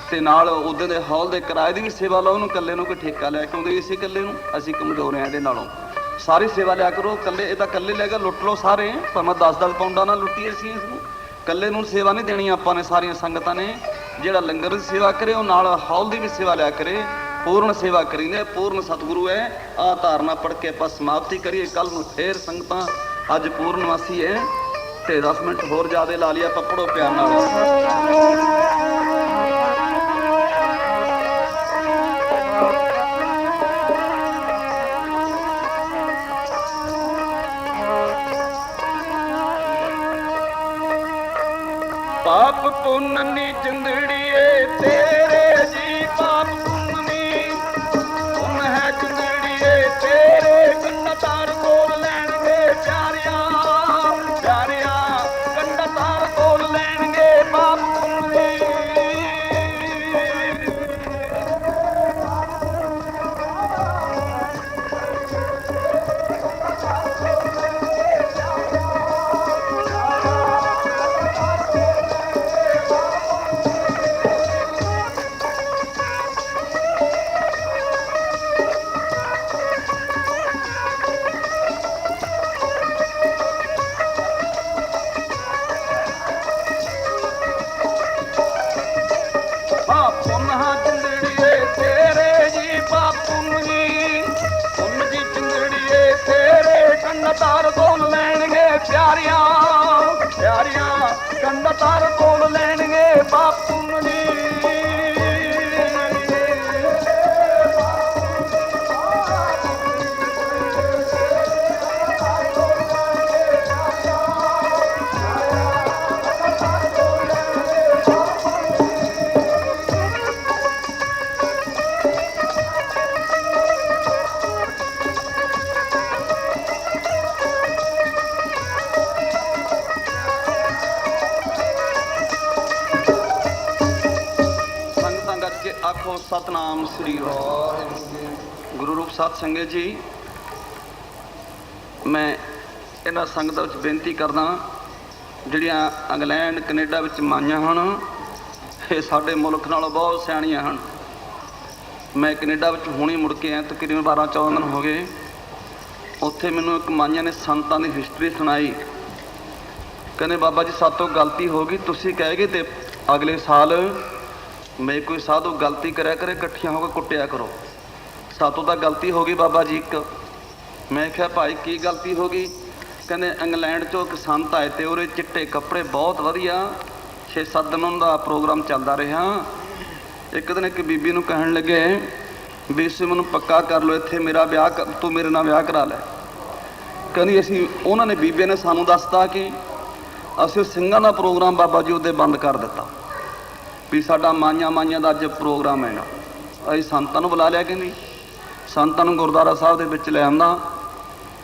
ਤੇ ਨਾਲ ਉਹਦੇ ਦੇ ਹਾਲ ਦੇ ਕਿਰਾਏ ਦੀ ਵੀ ਸੇਵਾ ਲਓ, ਉਹਨੂੰ ਇਕੱਲੇ ਨੂੰ ਕੋਈ ਠੇਕਾ ਲੈ ਕੇ ਆਉਂਦੇ, ਇਸੇ ਇਕੱਲੇ ਨੂੰ ਅਸੀਂ ਕਮਜ਼ੋਰ ਹਾਂ ਇਹਦੇ ਨਾਲੋਂ, ਸਾਰੀ ਸੇਵਾ ਲਿਆ ਕਰੋ। ਇਕੱਲੇ ਇਹ ਤਾਂ ਇਕੱਲੇ ਲੈ ਕੇ ਲੁੱਟ ਲਓ ਸਾਰੇ, ਭਾਵੇਂ 10-10 ਪਾਉਂਡਾਂ ਨਾਲ ਲੁੱਟੀਏ ਅਸੀਂ ਇਸ ਨੂੰ, ਇਕੱਲੇ ਨੂੰ ਸੇਵਾ ਨਹੀਂ ਦੇਣੀ ਆਪਾਂ ਨੇ, ਸਾਰੀਆਂ ਸੰਗਤਾਂ ਨੇ। ਜਿਹੜਾ ਲੰਗਰ ਦੀ ਸੇਵਾ ਕਰੇ ਉਹ ਨਾਲ ਹਾਲ ਦੀ ਵੀ ਸੇਵਾ ਲਿਆ ਕਰੇ, ਪੂਰਨ ਸੇਵਾ ਕਰੀਂਦੇ, ਪੂਰਨ ਸਤਿਗੁਰੂ ਹੈ। ਆਹ ਧਾਰਨਾ ਪੜ੍ਹ ਕੇ ਆਪਾਂ ਸਮਾਪਤੀ ਕਰੀਏ। ਕੱਲ੍ਹ ਨੂੰ ਫੇਰ ਸੰਗਤਾਂ, ਅੱਜ ਪੂਰਨਮਾਸੀ ਹੈ ਤੇ 10 ਮਿੰਟ ਹੋਰ ਜ਼ਿਆਦਾ ਲਾ ਲਈ ਆਪਾਂ, ਪੜ੍ਹੋ ਪਿਆਰ ਨਾਲ। ਪਾਪ ਪੁੰਨ ਨੀ ਚੰਦੜੀਏ ਤੇਰੇ ਜੀ, ਪਾਪ ਪੁੰਨ ਨੀ ਪੁੰਨ ਹੈ ਚੰਦੜੀਏ ਤੇਰੇ, ਕੰਡਾ ਤਾਰ ਕੋਲ ਲੈਣਗੇ ਪਿਆਰਿਆਂ, ਪਿਆਰਿਆਂ ਕੰਡਾ ਤਾਰ ਕੋਲ ਲੈਣਗੇ ਪਾਪ ਪੁੰਨ ਨੀ। ਤਾਰ ਕੋਲ ਲੈਣਗੇ ਪਿਆਰਿਆਂ, ਪਿਆਰਿਆਂ ਕੰਡਾ ਤਾਰ ਕੋਲ ਲੈਣਗੇ ਬਾਪੂ ਜੀ। ਆਖੋ ਸਤਨਾਮ ਸ੍ਰੀ ਵਾਹਿਗੁਰੂ। ਗੁਰੂ ਰੂਪ ਸਾਧ ਸੰਗਤ ਜੀ, ਮੈਂ ਇਹਨਾਂ ਸੰਗਤਾਂ ਵਿੱਚ ਬੇਨਤੀ ਕਰਦਾ, ਜਿਹੜੀਆਂ ਇੰਗਲੈਂਡ ਕੈਨੇਡਾ ਵਿੱਚ ਮਾਈਆਂ ਹਨ, ਇਹ ਸਾਡੇ ਮੁਲਕ ਨਾਲੋਂ ਬਹੁਤ ਸਿਆਣੀਆਂ ਹਨ। ਮੈਂ ਕੈਨੇਡਾ ਵਿੱਚ ਹੁਣੇ ਮੁੜ ਕੇ ਆਇਆ, ਤਕਰੀਬਨ 12-14 ਦਿਨ ਹੋ ਗਏ। ਉੱਥੇ ਮੈਨੂੰ ਇੱਕ ਮਾਈਆਂ ਨੇ ਸੰਤਾਂ ਦੀ ਹਿਸਟਰੀ ਸੁਣਾਈ। ਕਹਿੰਦੇ ਬਾਬਾ ਜੀ ਸਾਤੋਂ ਗਲਤੀ ਹੋ ਗਈ, ਤੁਸੀਂ ਕਹਿ ਗਏ ਤੇ ਅਗਲੇ ਸਾਲ ਮੈਂ ਕੋਈ ਸਾਧੂ ਗਲਤੀ ਕਰਿਆ ਕਰੇ, ਇਕੱਠੀਆਂ ਹੋ ਕੇ ਕੁੱਟਿਆ ਕਰੋ। ਸਾਤੋਂ ਤਾਂ ਗਲਤੀ ਹੋ ਗਈ ਬਾਬਾ ਜੀ ਇੱਕ। ਮੈਂ ਕਿਹਾ ਭਾਈ ਕੀ ਗਲਤੀ ਹੋ ਗਈ? ਕਹਿੰਦੇ ਇੰਗਲੈਂਡ 'ਚੋਂ ਇੱਕ ਸੰਤ ਆਏ ਤੇ ਉਹਦੇ ਚਿੱਟੇ ਕੱਪੜੇ ਬਹੁਤ ਵਧੀਆ, 6-7 ਦਿਨ ਉਹਨਾਂ ਦਾ ਪ੍ਰੋਗਰਾਮ ਚੱਲਦਾ ਰਿਹਾ। ਇੱਕ ਦਿਨ ਇੱਕ ਬੀਬੀ ਨੂੰ ਕਹਿਣ ਲੱਗੇ ਵੀ ਇਸੇ ਮੈਨੂੰ ਪੱਕਾ ਕਰ ਲਓ, ਇੱਥੇ ਮੇਰਾ ਵਿਆਹ ਤੂੰ ਮੇਰੇ ਨਾਲ ਵਿਆਹ ਕਰਾ ਲੈ। ਕਹਿੰਦੀ ਅਸੀਂ, ਉਹਨਾਂ ਨੇ ਬੀਬੀ ਨੇ ਸਾਨੂੰ ਦੱਸਤਾ ਕਿ ਅਸੀਂ ਸਿੰਘਾਂ ਦਾ ਪ੍ਰੋਗਰਾਮ ਬਾਬਾ ਜੀ ਉਹਦੇ ਬੰਦ ਕਰ ਦਿੱਤਾ ਵੀ ਸਾਡਾ ਮਾਈਆਂ ਦਾ ਅੱਜ ਪ੍ਰੋਗਰਾਮ ਹੈਗਾ। ਅਸੀਂ ਸੰਤਾਂ ਨੂੰ ਬੁਲਾ ਲਿਆ। ਕਹਿੰਦੀ ਸੰਤਾਂ ਨੂੰ ਗੁਰਦੁਆਰਾ ਸਾਹਿਬ ਦੇ ਵਿੱਚ ਲੈ ਆਂਦਾ,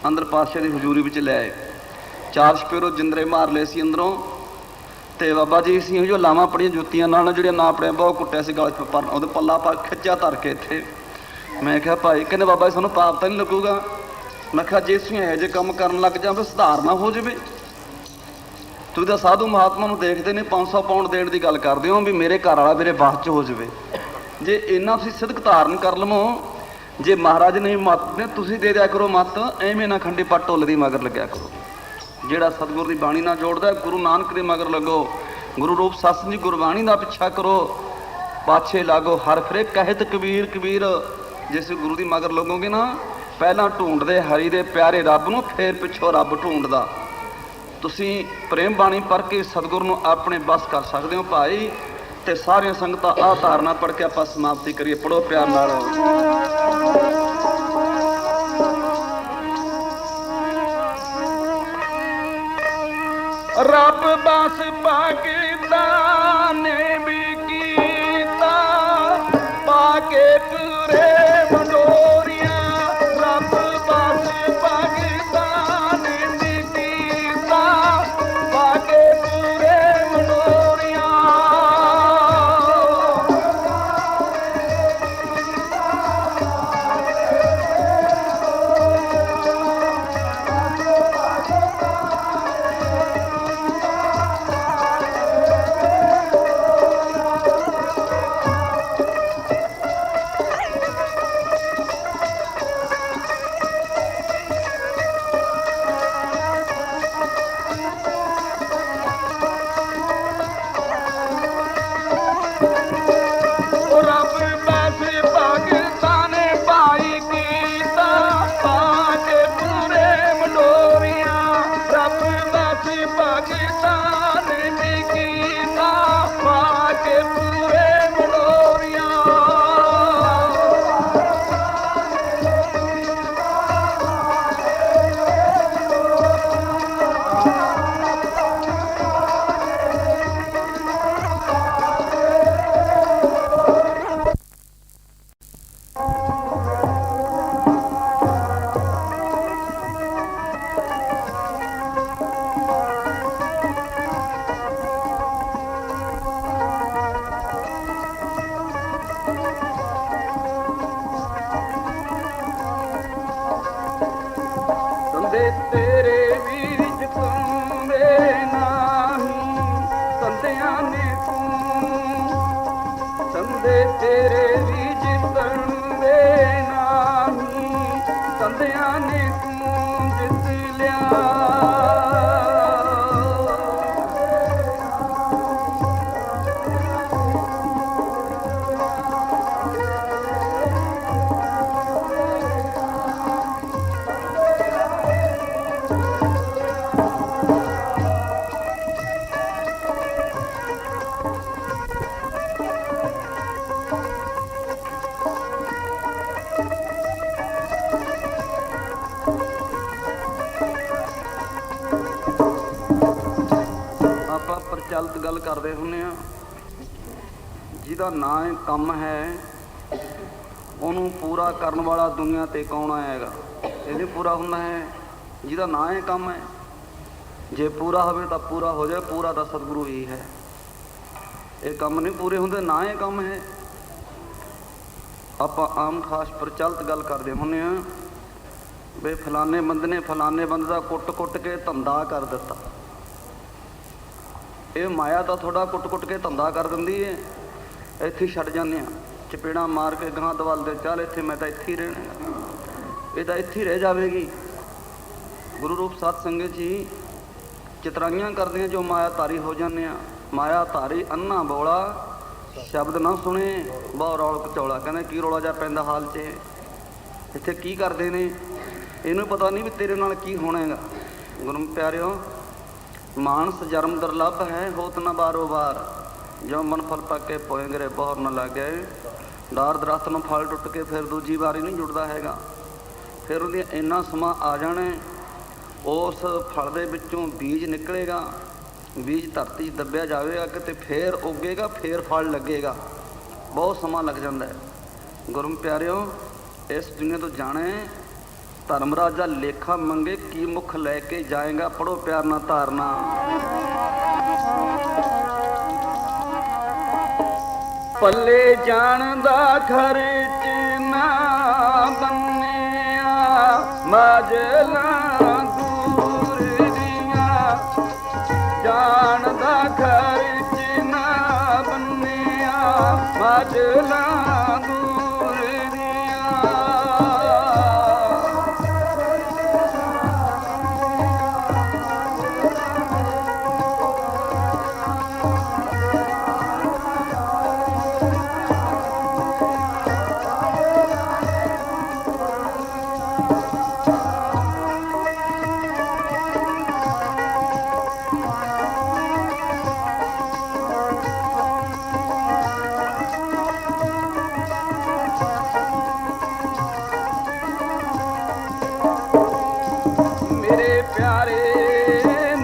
ਅੰਦਰ ਪਾਤਸ਼ਾਹ ਦੀ ਹਜ਼ੂਰੀ ਵਿੱਚ ਲੈ ਆਏ। 4 ਚੁਫੇਰੋਂ ਜਿੰਦਰੇ ਮਾਰ ਲਏ ਸੀ ਅੰਦਰੋਂ, ਤੇ ਬਾਬਾ ਜੀ ਅਸੀਂ ਜੋ ਲਾਵਾਂ ਪੜੀਆਂ ਜੁੱਤੀਆਂ ਨਾਲ ਜਿਹੜੀਆਂ ਨਾ ਆਪਣੇ ਬਹੁਤ ਕੁੱਟਿਆ ਸੀ ਗਲ 'ਚ, ਪਰ ਉਹਦੇ ਪੱਲਾ ਪਾ ਖਿੱਚਿਆ ਧਰ ਕੇ ਇੱਥੇ। ਮੈਂ ਕਿਹਾ ਭਾਈ, ਕਹਿੰਦੇ ਬਾਬਾ ਜੀ ਸਾਨੂੰ ਪਾਪ ਤਾਂ ਨਹੀਂ ਲੱਗੂਗਾ? ਮੈਂ ਕਿਹਾ ਜੇ ਤੁਸੀਂ ਇਹੋ ਜਿਹੇ ਕੰਮ ਕਰਨ ਲੱਗ ਜਾਂ ਫਿਰ ਸੁਧਾਰਨਾ ਹੋ ਜਾਵੇ। ਤੁਸੀਂ ਤਾਂ ਸਾਧੂ ਮਹਾਤਮਾ ਨੂੰ ਦੇਖਦੇ ਨੇ 500 ਪਾਉਂਡ ਦੇਣ ਦੀ ਗੱਲ ਕਰਦੇ ਹੋ ਵੀ ਮੇਰੇ ਘਰ ਵਾਲਾ ਮੇਰੇ ਬਾਅਦ 'ਚ ਹੋ ਜਾਵੇ। ਜੇ ਇੰਨਾ ਤੁਸੀਂ ਸਿਦਕ ਧਾਰਨ ਕਰ ਲਵੋ, ਜੇ ਮਹਾਰਾਜ ਨੇ ਮੱਤ ਨੇ ਤੁਸੀਂ ਦੇ ਦਿਆ ਕਰੋ ਮੱਤ, ਐਵੇਂ ਨਾ ਖੰਡੀ ਪੱਟ ਢੋਲ ਦੀ ਮਗਰ ਲੱਗਿਆ ਕਰੋ। ਜਿਹੜਾ ਸਤਿਗੁਰ ਦੀ ਬਾਣੀ ਨਾਲ ਜੋੜਦਾ, ਗੁਰੂ ਨਾਨਕ ਦੇ ਮਗਰ ਲੱਗੋ। ਗੁਰੂ ਰੂਪ ਸਾਧ ਜੀ ਗੁਰਬਾਣੀ ਦਾ ਪਿੱਛਾ ਕਰੋ, ਪਾਛੇ ਲਾਗੋ ਹਰ ਫਿਰੇ ਕਹਿਤ ਕਬੀਰ ਕਬੀਰ। ਜਿਸ ਗੁਰੂ ਦੀ ਮਗਰ ਲੱਗੋਗੇ ਨਾ, ਪਹਿਲਾਂ ਢੂੰਡਦੇ ਹਰੀ ਦੇ ਪਿਆਰੇ ਰੱਬ ਨੂੰ, ਫੇਰ ਪਿੱਛੋਂ ਰੱਬ ਢੂੰਡਦਾ। ਤੁਸੀਂ ਪ੍ਰੇਮ ਬਾਣੀ ਪੜ੍ਹ ਕੇ ਸਤਿਗੁਰੂ ਨੂੰ ਆਪਣੇ ਬਸ ਕਰ ਸਕਦੇ ਹੋ ਭਾਈ। ਤੇ ਸਾਰੀਆਂ ਸੰਗਤਾਂ ਆਹ ਧਾਰਨਾ ਪੜ੍ਹ ਕੇ ਆਪਾਂ ਸਮਾਪਤੀ ਕਰੀਏ। ਪੜ੍ਹੋ ਪਿਆਰ ਨਾਲ। ਰੱਬ ਬਸ ਭਗਤਾਂ ਨੇ ਵੀ ਕੀਤਾ, ਪਾ ਕੇ ਪੂਰੇ ਮੰਡੋਰੀਆਂ। ਰੱਬ ਬਸ ਭਗਤਾਂ ਨੇ ਵੀ ਕੀਤਾ, ਪ੍ਰਚਲਿਤ ਗੱਲ ਕਰਦੇ ਹੁੰਦੇ ਆ। ਜਿਹਦਾ ਨਾਂ ਹੈ ਕੰਮ ਹੈ, ਉਹਨੂੰ ਪੂਰਾ ਕਰਨ ਵਾਲਾ ਦੁਨੀਆ ਤੇ ਕੌਣ ਆਏਗਾ? ਇਹ ਨਹੀਂ ਪੂਰਾ ਹੁੰਦਾ ਹੈ ਜਿਹਦਾ ਨਾਂ ਹੈ ਕੰਮ ਹੈ। ਜੇ ਪੂਰਾ ਹੋਵੇ ਤਾਂ ਪੂਰਾ ਹੋ ਜਾਏ, ਪੂਰਾ ਤਾਂ ਸਤਿਗੁਰੂ ਹੀ ਹੈ। ਇਹ ਕੰਮ ਨਹੀਂ ਪੂਰੇ ਹੁੰਦੇ, ਨਾ ਇਹ ਕੰਮ ਹੈ। ਆਪਾਂ ਆਮ ਖਾਸ ਪ੍ਰਚਲਿਤ ਗੱਲ ਕਰਦੇ ਹੁੰਦੇ ਹਾਂ ਵੀ ਫਲਾਣੇ ਬੰਦੇ ਨੇ ਫਲਾਣੇ ਬੰਦੇ ਦਾ ਕੁੱਟ-ਕੁੱਟ ਕੇ ਧੰਦਾ ਕਰ ਦਿੱਤਾ। ਇਹ ਮਾਇਆ ਤਾਂ ਥੋੜਾ ਕੁੱਟ-ਕੁੱਟ ਕੇ ਧੰਦਾ ਕਰ ਦਿੰਦੀ ਹੈ। ਇੱਥੇ ਛੱਡ ਜਾਂਦੇ ਹਾਂ, ਚਪੇੜਾਂ ਮਾਰ ਕੇ ਗਾਂ ਦਵਾਲ ਦੇ, ਚੱਲ ਇੱਥੇ ਮੈਂ ਤਾਂ ਇੱਥੇ ਹੀ ਰਹਿਣਾ, ਇਹ ਤਾਂ ਇੱਥੇ ਹੀ ਰਹਿ ਜਾਵੇਗੀ। ਗੁਰੂ ਰੂਪ ਸਤ ਸੰਗਤ ਜੀ ਚਤਰਾਈਆਂ ਕਰਦੀਆਂ ਜੋ ਮਾਇਆ ਧਾਰੀ ਹੋ ਜਾਂਦੇ ਆ। ਮਾਇਆ ਧਾਰੀ ਅੰਨਾ ਬੋਲਾ, ਸ਼ਬਦ ਨਾ ਸੁਣੇ ਬਹੁ ਰੌਲ ਕਚੌਲਾ। ਕਹਿੰਦੇ ਕੀ ਰੌਲਾ ਜਾ ਪੈਂਦਾ ਹਾਲ 'ਚ, ਇੱਥੇ ਕੀ ਕਰਦੇ ਨੇ, ਇਹਨੂੰ ਪਤਾ ਨਹੀਂ ਵੀ ਤੇਰੇ ਨਾਲ ਕੀ ਹੋਣਾ ਹੈਗਾ। ਗੁਰੂ ਪਿਆਰਿਓ, ਮਾਨਸ ਜਨਮ ਦੁਰਲੱਭ ਹੈ, ਹੋਤ ਨਾ ਬਾਰੋ ਬਾਰ। ਜੋ ਮਨ ਫਲ ਪੱਕੇ ਪੋਏਂਗਰੇ ਬਹੁਰ ਨਾ ਲੱਗੇ। ਡਾਰ ਦਰਖਤ ਨੂੰ ਫਲ ਟੁੱਟ ਕੇ ਫਿਰ ਦੂਜੀ ਵਾਰੀ ਨਹੀਂ ਜੁੜਦਾ ਹੈਗਾ। ਫਿਰ ਉਹਦੀਆਂ ਇੰਨਾ ਸਮਾਂ ਆ ਜਾਣਾ, ਉਸ ਫਲ ਦੇ ਵਿੱਚੋਂ ਬੀਜ ਨਿਕਲੇਗਾ, ਬੀਜ ਧਰਤੀ 'ਚ ਦੱਬਿਆ ਜਾਵੇਗਾ, ਕਿਤੇ ਫੇਰ ਉੱਗੇਗਾ, ਫੇਰ ਫਲ ਲੱਗੇਗਾ। ਬਹੁਤ ਸਮਾਂ ਲੱਗ ਜਾਂਦਾ ਹੈ। ਗੁਰੂ ਪਿਆਰਿਓ, ਇਸ ਦੁਨੀਆ ਤੋਂ ਜਾਣੇ ਧਰਮਰਾਜ ਦਾ ਲੇਖਾ ਮੰਗੇ, ਕੀ ਮੁੱਖ ਲੈ ਕੇ ਜਾਏਗਾ? ਪੜੋ ਪਿਆਰ ਨਾਲ ਧਾਰਨਾ। ਪੱਲੇ ਜਾਣ ਦਾ ਖਰਚ ਨਾ ਬੰਨਿਆ, ਮਜਲਾਂ ਦੂਰ ਦੀਆਂ। ਜਾਣ ਦਾ ਖਰਚ ਨਾ ਬੰਨਿਆ, ਮਜਲਾਂ ਦੂਰ ਦੀਆਂ।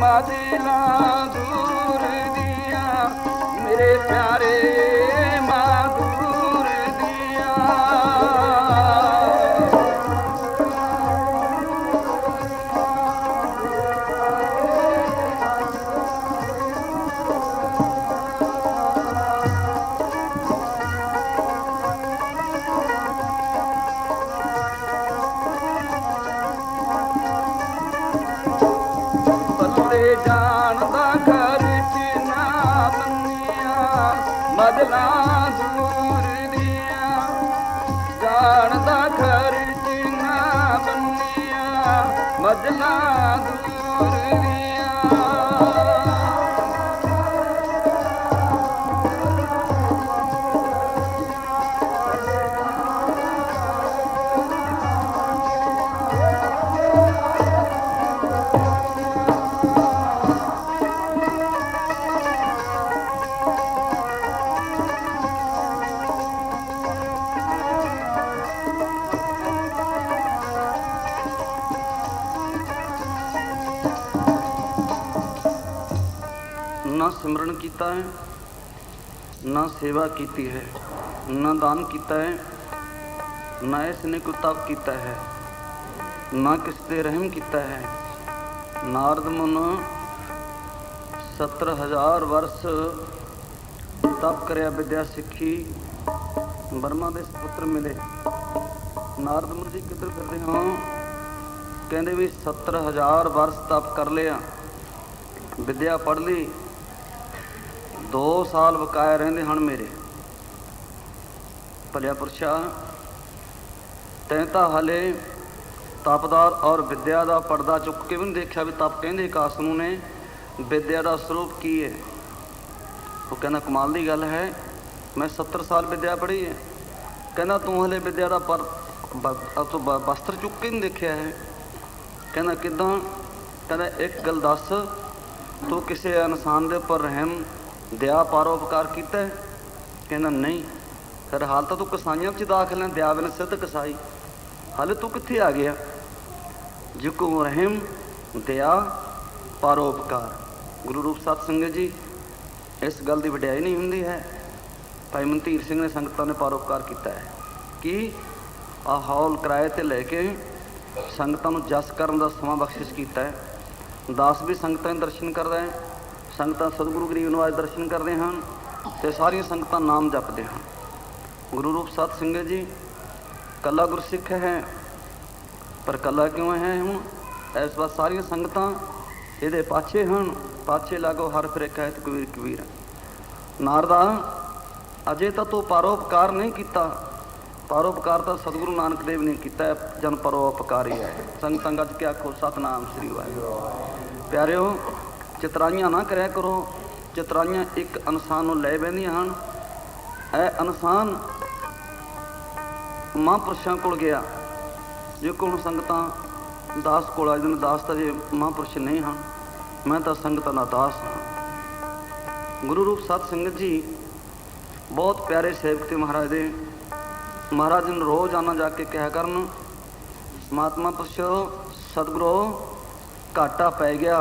ਮਜਲਾਂ ਦੂਰ ਦੀਆਂ, ਮੇਰੇ ਪਿਆਰੇ ਮਾਂ ਦੂਰ ਦੀਆਂ। ਜਾਣ ਦਾ ਖਰਚ ਨਾ ਬੰਨਿਆ, ਮਜਲਾਂ ਦੂਰ ਦੀਆਂ। ਜਾਣ ਦਾ ਖਰਚ ਨਾ ਬੰਨਿਆ, ਮਜਲਾਂ ਦੂਰ ਦੀਆਂ। ਨਾ ਸਿਮਰਨ ਕੀਤਾ ਹੈ, ਨਾ ਸੇਵਾ ਕੀਤੀ ਹੈ, ਨਾ ਦਾਨ ਕੀਤਾ ਹੈ, ਨਾ ਇਸ ਨੇ ਕੋਈ ਤਪ ਕੀਤਾ ਹੈ, ਨਾ ਕਿਸ ਤੇ ਰਹਿਮ ਕੀਤਾ ਹੈ। ਨਾਰਦ ਮੁਨ 70,000 ਵਰਸ ਤਪ ਕਰਿਆ, ਵਿਦਿਆ ਸਿੱਖੀ, ਬਰਮਾ ਦੇ ਸੁਪੁੱਤਰ ਮਿਲੇ। ਨਾਰਦ ਮੁਨ ਜੀ ਕਿੱਧਰ ਫਿਰਦੇ ਹੋ? ਕਹਿੰਦੇ ਵੀ 70,000 ਵਰਸ ਤਪ ਕਰ ਲਿਆ, ਵਿਦਿਆ ਪੜ੍ਹ ਲਈ, 2 ਸਾਲ ਬਕਾਇਆ ਰਹਿੰਦੇ ਹਨ ਮੇਰੇ। ਭਲਿਆ ਪੁਰਸ਼ਾ, ਤੈਂ ਤਾਂ ਹਾਲੇ ਤਪਦਾਰ ਔਰ ਵਿਦਿਆ ਦਾ ਪਰਦਾ ਚੁੱਕ ਕੇ ਵੀ ਨਹੀਂ ਦੇਖਿਆ ਵੀ ਤਪ ਕਹਿੰਦੇ ਕਾਸ ਨੂੰ ਨੇ, ਵਿਦਿਆ ਦਾ ਸਰੂਪ ਕੀ ਹੈ। ਉਹ ਕਹਿੰਦਾ ਕਮਾਲ ਦੀ ਗੱਲ ਹੈ, ਮੈਂ 70 ਸਾਲ ਵਿਦਿਆ ਪੜ੍ਹੀ ਹੈ। ਕਹਿੰਦਾ ਤੂੰ ਹਲੇ ਵਿਦਿਆ ਦਾ ਵਸਤਰ ਚੁੱਕ ਕੇ ਨਹੀਂ ਦੇਖਿਆ ਹੈ। ਕਹਿੰਦਾ ਕਿੱਦਾਂ? ਕਹਿੰਦਾ ਇੱਕ ਗੱਲ ਦੱਸ, ਤੂੰ ਕਿਸੇ ਇਨਸਾਨ ਦੇ ਉੱਪਰ ਰਹਿਮ, ਦਇਆ, ਪਰਉਪਕਾਰ ਕੀਤਾ ਹੈ? ਕਹਿੰਦਾ ਨਹੀਂ। ਫਿਰ ਹਾਲ ਤਾਂ ਤੂੰ ਕਸਾਈਆਂ ਵਿੱਚ ਦਾਖਲ ਹੈ, ਦਇਆ ਬਿਨ ਸਿੱਧ ਕਸਾਈ। ਹਾਲੇ ਤੂੰ ਕਿੱਥੇ ਆ ਗਿਆ? ਜਿਕੂ ਰਹਿਮ, ਦਇਆ, ਪਰਉਪਕਾਰ। ਗੁਰੂ ਰੂਪ ਸਤ ਸੰਗਤ ਜੀ, इस गल की वडियाई नहीं हुंदी है। भाई मनधीर सिंह ने संगतां ने परोपकार किया है कि आ हॉल किराए ते लैके संगतां नूं जस करन दा समां बख्शिश किया है। दास भी संगतां दे दर्शन करदा है, संगतां सतगुरु गरीब निवाज दर्शन करते हैं तो सारिया संगतां नाम जपते हैं। गुरु रूप सत सिंह जी कला गुरसिख है, पर कला क्यों है हूँ इस बार सारिया संगतां ये पाछे हैं। पाछे लागो हर फिर कहत कबीर कबीर। नारदा अजे तो तू परोपकार नहीं किया, परोपकार तो सतगुरु नानक देव ने किया, जन परोपकारी है। संगतां गज के आखो सतनाम श्री वाहिगुरू। प्यारिओ चितराइयां ना करया करो, चितराइयां एक इंसान नूं लै बहिंदियां हन। यह इंसान महापुरुषों को गया, जो को संगतां दास को आ जाते, दास तो जे महापुरुष नहीं हैं, मैं तो संगतां दा दास हाँ। गुरु रूप सत संगत जी बहुत प्यारे सेवक थे महाराज दे। महाराज ने रोज़ आना जाके कहा करन, महात्मा पुरुषो सतगुरो घाटा पै गया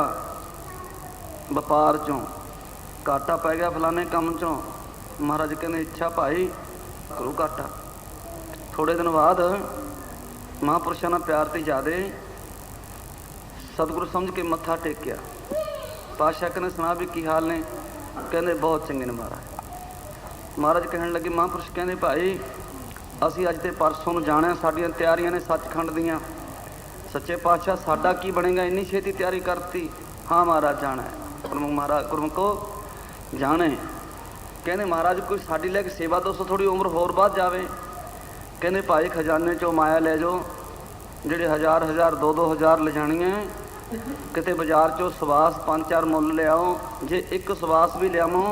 व्यापार चों, घाटा पै गया फलाने काम चों। महाराज कहने इच्छा भाई करो घाटा। थोड़े दिन बाद महापुरुषों ने प्यार ते ज़्यादा सतगुरु समझ के मत्था टेकिया। पातशाह कहने सुना भी की हाल ने? कहते बहुत चंगे ने महाराज। महाराज कहने लगे, महापुरुष कहते भाई असी अज तो परसों नूं जाना, साडियां तैयारियां ने सचखंड दियां। सच्चे पातशाह साडा की बनेगा, इन्नी छेती तैयारी करती? हाँ महाराज जाना है। गुरमुख महाराज गुरमुख को जाना है। कहते महाराज कोई साड़ी लैके सेवा दोस्तों थोड़ी उम्र होर बाद जावे। कहते भाई खजाने चो माया लै जाओ, ਜਿਹੜੇ 1000 2-2000 ले जानियां, किते बाजार चो सवास 5-4 मुल लियाओ। जे एक सवास भी लियावो,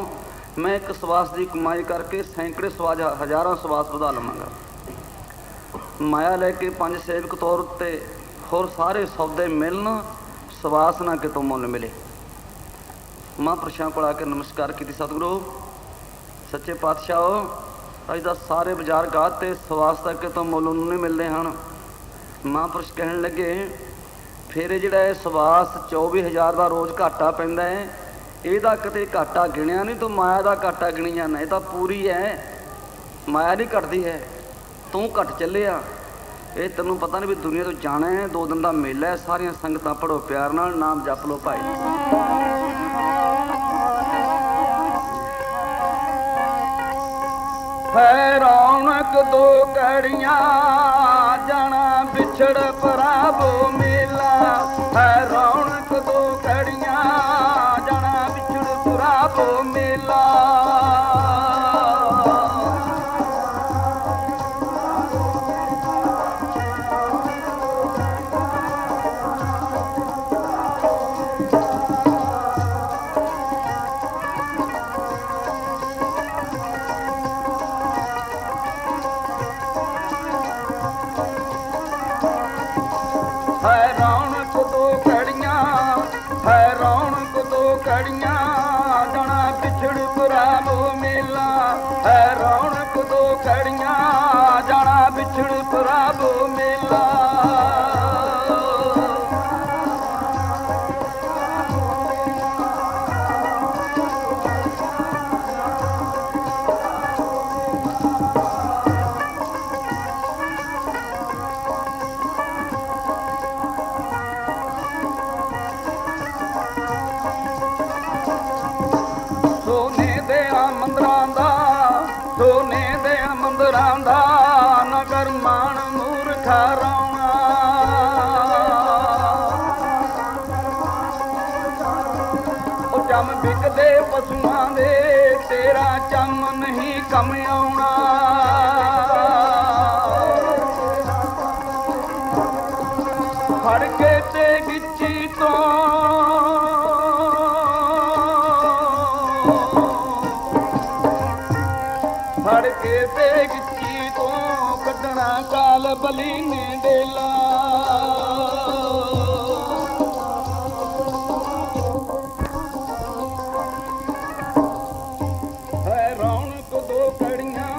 मैं एक सवास की कमाई करके सैकड़े सवास हज़ारों सवास वधा लवांगा। माया लैके 5 सेवक तौर उत्ते होर सारे सौदे मिलन, सवास ना कितों मुल मिले। महापुरुषों को आके नमस्कार की, सतगुरु सच्चे पातशाह अज दा सारे बाजार गाते सवास तक कितों मुल नहीं मिलते हैं। महापुरुष कहने लगे फिर जिहड़ा सवास 24,000 का रोज़ घाटा पैंदा है, ਇਹਦਾ किते घाटा गिणिया नहीं, तो माया का घाटा गिनी जाना। ये तो पूरी है, माया नहीं घटती है, तू घट चले आ। ये तेनों पता नहीं भी दुनिया तो जाना है। 2 दिन का मेला है, सारिया संगतां पढ़ो प्यार नाल, नाम जप लो भाई। है रौनक 2 कड़ियां जाना बिछड़ प्रभु मेला। है रौनक 2 कड़ियां जाना बिछड़ प्रभु मेला। कड़ियां जाना बिछड़ प्रभु मेला। है रौनक 2 कड़ियां जाना बिछड़ प्रभु मेला। नगर मान मूर्खा रौना। चम बिकदे पशुआं दे, तेरा चम नहीं कम आउणा। फड़ के ते गिच्ची तो फड़ के ते गिच्ची तो कढ़ना काल बली ने डेला। है रौनक 2 कड़ियां,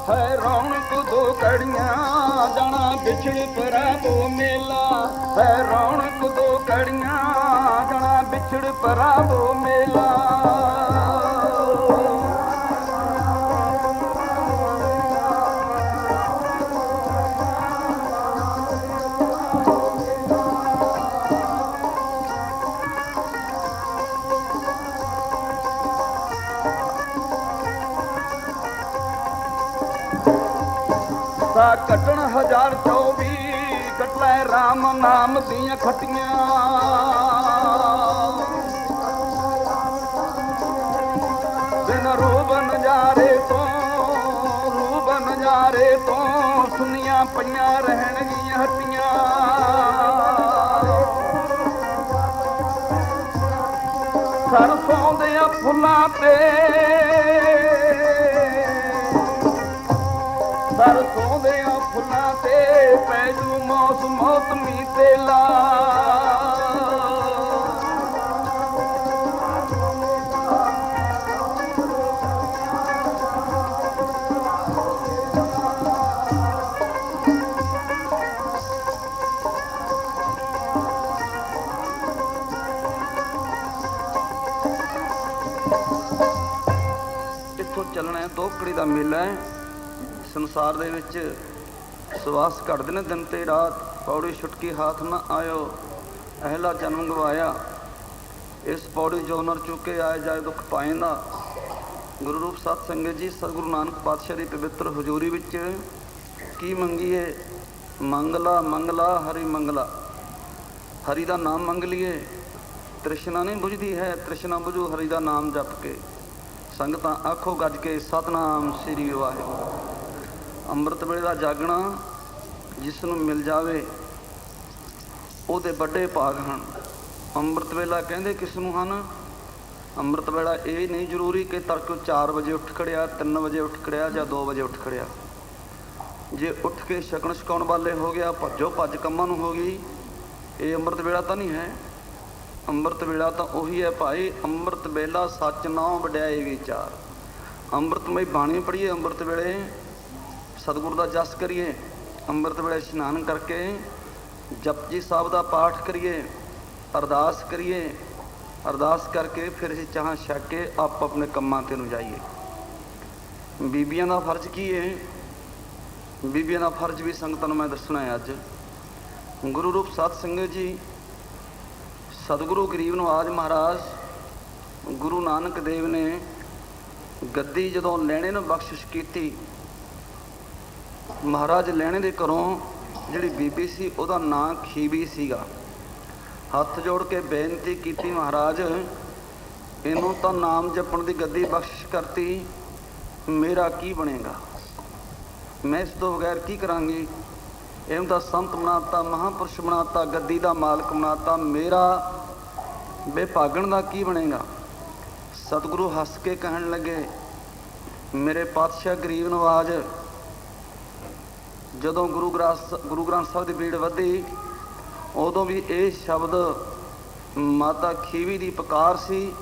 है रौनक 2 कड़ियां जाना बिछड़ प्रभु मेला। है रौनक 2 कड़ियां जाना बिछड़ प्रभु मेला। ਆਸਾ ਕੱਟਣ 1024 ਕੱਟ ਲੈ ਰਾਮ ਨਾਮ ਦੀਆਂ ਖੱਟੀਆਂ ਬਿਨ ਰੂਪ ਨਜ਼ਾਰੇ ਤੋਂ ਸੁਨੀਆਂ ਪਈਆਂ ਰਹਿਣਗੀਆਂ ਹੱਟੀਆਂ ਸਰਸੋਂ ਦੇ ਫੁੱਲਾਂ ਤੇ ਸਰਸੋਂ ਦੇ ਫੁੱਲਾਂ ਤੇ ਪੈ ਜੂ ਮੌਸਮੀ ਤੇਲਾ ਚੱਲਣਾ ਹੈ। ਦੋਕੜੀ ਦਾ ਮੇਲਾ ਹੈ। ਸੰਸਾਰ ਦੇ ਵਿੱਚ ਸਵਾਸ ਘਟਦੇ ਨੇ ਦਿਨ ਤੇ ਰਾਤ। ਪੌੜੀ ਛੁਟਕੀ ਹਾਥ ਨਾ ਆਇਓ ਅਹਿਲਾ ਜਨਮ ਗਵਾਇਆ। ਇਸ ਪੌੜੀ ਜੋ ਨਰ ਚੁੱਕੇ ਆਏ ਜਾਏ ਦੁੱਖ ਪਾਏਂਦਾ। ਗੁਰੂ ਰੂਪ ਸਤ ਸੰਗਤ ਜੀ, ਸਤਿਗੁਰੂ ਨਾਨਕ ਪਾਤਸ਼ਾਹ ਦੀ ਪਵਿੱਤਰ ਹਜ਼ੂਰੀ ਵਿੱਚ ਕੀ ਮੰਗੀਏ? ਮੰਗਲਾ ਮੰਗਲਾ ਹਰੀ ਮੰਗਲਾ। ਹਰੀ ਦਾ ਨਾਮ ਮੰਗ ਲਈਏ। ਤ੍ਰਿਸ਼ਨਾ ਨਹੀਂ ਬੁਝਦੀ ਹੈ, ਤ੍ਰਿਸ਼ਨਾ ਬੁਝੂ ਹਰੀ ਦਾ ਨਾਮ ਜਪ ਕੇ। ਸੰਗਤਾਂ ਆਖੋ ਗੱਜ ਕੇ ਸਤਨਾਮ ਸ੍ਰੀ ਵਾਹਿਗੁਰੂ। ਅੰਮ੍ਰਿਤ ਵੇਲੇ ਦਾ ਜਾਗਣਾ ਜਿਸ ਨੂੰ ਮਿਲ ਜਾਵੇ ਉਹਦੇ ਵੱਡੇ ਭਾਗ ਹਨ। ਅੰਮ੍ਰਿਤ ਵੇਲਾ ਕਹਿੰਦੇ ਕਿਸ ਨੂੰ ਹਨ? ਅੰਮ੍ਰਿਤ ਵੇਲਾ ਇਹ ਨਹੀਂ ਜ਼ਰੂਰੀ ਕਿ ਤੜਕੇ 4 ਵਜੇ ਉੱਠ ਖੜਿਆ, 3 ਵਜੇ ਉੱਠ ਖੜਿਆ ਜਾਂ 2 ਵਜੇ ਉੱਠ ਖੜਿਆ। ਜੇ ਉੱਠ ਕੇ ਛਕਣ ਛਕਾਉਣ ਵਾਲੇ ਹੋ ਗਿਆ, ਭੱਜੋ ਭੱਜ ਕੰਮਾਂ ਨੂੰ ਹੋ ਗਈ, ਇਹ ਅੰਮ੍ਰਿਤ ਵੇਲਾ ਤਾਂ ਨਹੀਂ ਹੈ। ਅੰਮ੍ਰਿਤ ਵੇਲਾ ਤਾਂ ਉਹੀ ਹੈ ਭਾਈ, ਅੰਮ੍ਰਿਤ ਵੇਲਾ ਸੱਚ ਨਾਮ ਵਡਿਆਈ ਵਿਚਾਰ। ਅੰਮ੍ਰਿਤਮਈ ਬਾਣੀ ਪੜ੍ਹੀਏ, ਅੰਮ੍ਰਿਤ ਵੇਲੇ ਸਤਿਗੁਰੂ ਦਾ ਜਸ ਕਰੀਏ, ਅੰਮ੍ਰਿਤ ਵੇਲੇ ਇਸ਼ਨਾਨ ਕਰਕੇ ਜਪਜੀ ਸਾਹਿਬ ਦਾ ਪਾਠ ਕਰੀਏ, ਅਰਦਾਸ ਕਰੀਏ। ਅਰਦਾਸ ਕਰਕੇ ਫਿਰ ਅਸੀਂ ਚਾਹਾਂ ਛਕ ਕੇ ਆਪ ਆਪਣੇ ਕੰਮਾਂ 'ਤੇ ਨੂੰ ਜਾਈਏ। ਬੀਬੀਆਂ ਦਾ ਫਰਜ਼ ਕੀ ਹੈ? ਬੀਬੀਆਂ ਦਾ ਫਰਜ਼ ਵੀ ਸੰਗਤਾਂ ਨੂੰ ਮੈਂ ਦੱਸਣਾ ਹੈ ਅੱਜ। ਗੁਰੂ ਰੂਪ ਸਤ ਸੰਗਤ ਜੀ, ਸਤਿਗੁਰੂ ਗਰੀਬ ਨਵਾਜ ਮਹਾਰਾਜ ਗੁਰੂ ਨਾਨਕ ਦੇਵ ਨੇ ਗੱਦੀ ਜਦੋਂ ਲਹਿਣੇ ਨੂੰ ਬਖਸ਼ਿਸ਼ ਕੀਤੀ, ਮਹਾਰਾਜ ਲਹਿਣੇ ਦੇ ਘਰੋਂ ਜਿਹੜੀ ਬੀਬੀ ਸੀ ਉਹਦਾ ਨਾਂ ਖੀਵੀ ਸੀਗਾ। ਹੱਥ ਜੋੜ ਕੇ ਬੇਨਤੀ ਕੀਤੀ, ਮਹਾਰਾਜ ਇਹਨੂੰ ਤਾਂ ਨਾਮ ਜਪਣ ਦੀ ਗੱਦੀ ਬਖਸ਼ਿਸ਼ ਕਰਤੀ, ਮੇਰਾ ਕੀ ਬਣੇਗਾ? ਮੈਂ ਇਸ ਤੋਂ ਬਗੈਰ ਕੀ ਕਰਾਂਗੀ? ਇਹਨੂੰ ਤਾਂ ਸੰਤ ਬਣਾਤਾ, ਮਹਾਂਪੁਰਸ਼ ਬਣਾਤਾ, ਗੱਦੀ ਦਾ ਮਾਲਕ ਬਣਾਤਾ, ਮੇਰਾ ਬੇਭਾਗਣ ਦਾ ਕੀ ਬਣੇਗਾ? ਸਤਿਗੁਰੂ ਹੱਸ ਕੇ ਕਹਿਣ ਲੱਗੇ, ਮੇਰੇ ਪਾਤਸ਼ਾਹ ਗਰੀਬ ਨਵਾਜ, ਜਦੋਂ ਗੁਰੂ ਗ੍ਰੰਥ ਸਾਹਿਬ ਦੀ ਭੀੜ ਵਧੀ ਉਦੋਂ ਵੀ ਇਹ ਸ਼ਬਦ ਮਾਤਾ ਖੀਵੀ ਦੀ ਪੁਕਾਰ ਸੀ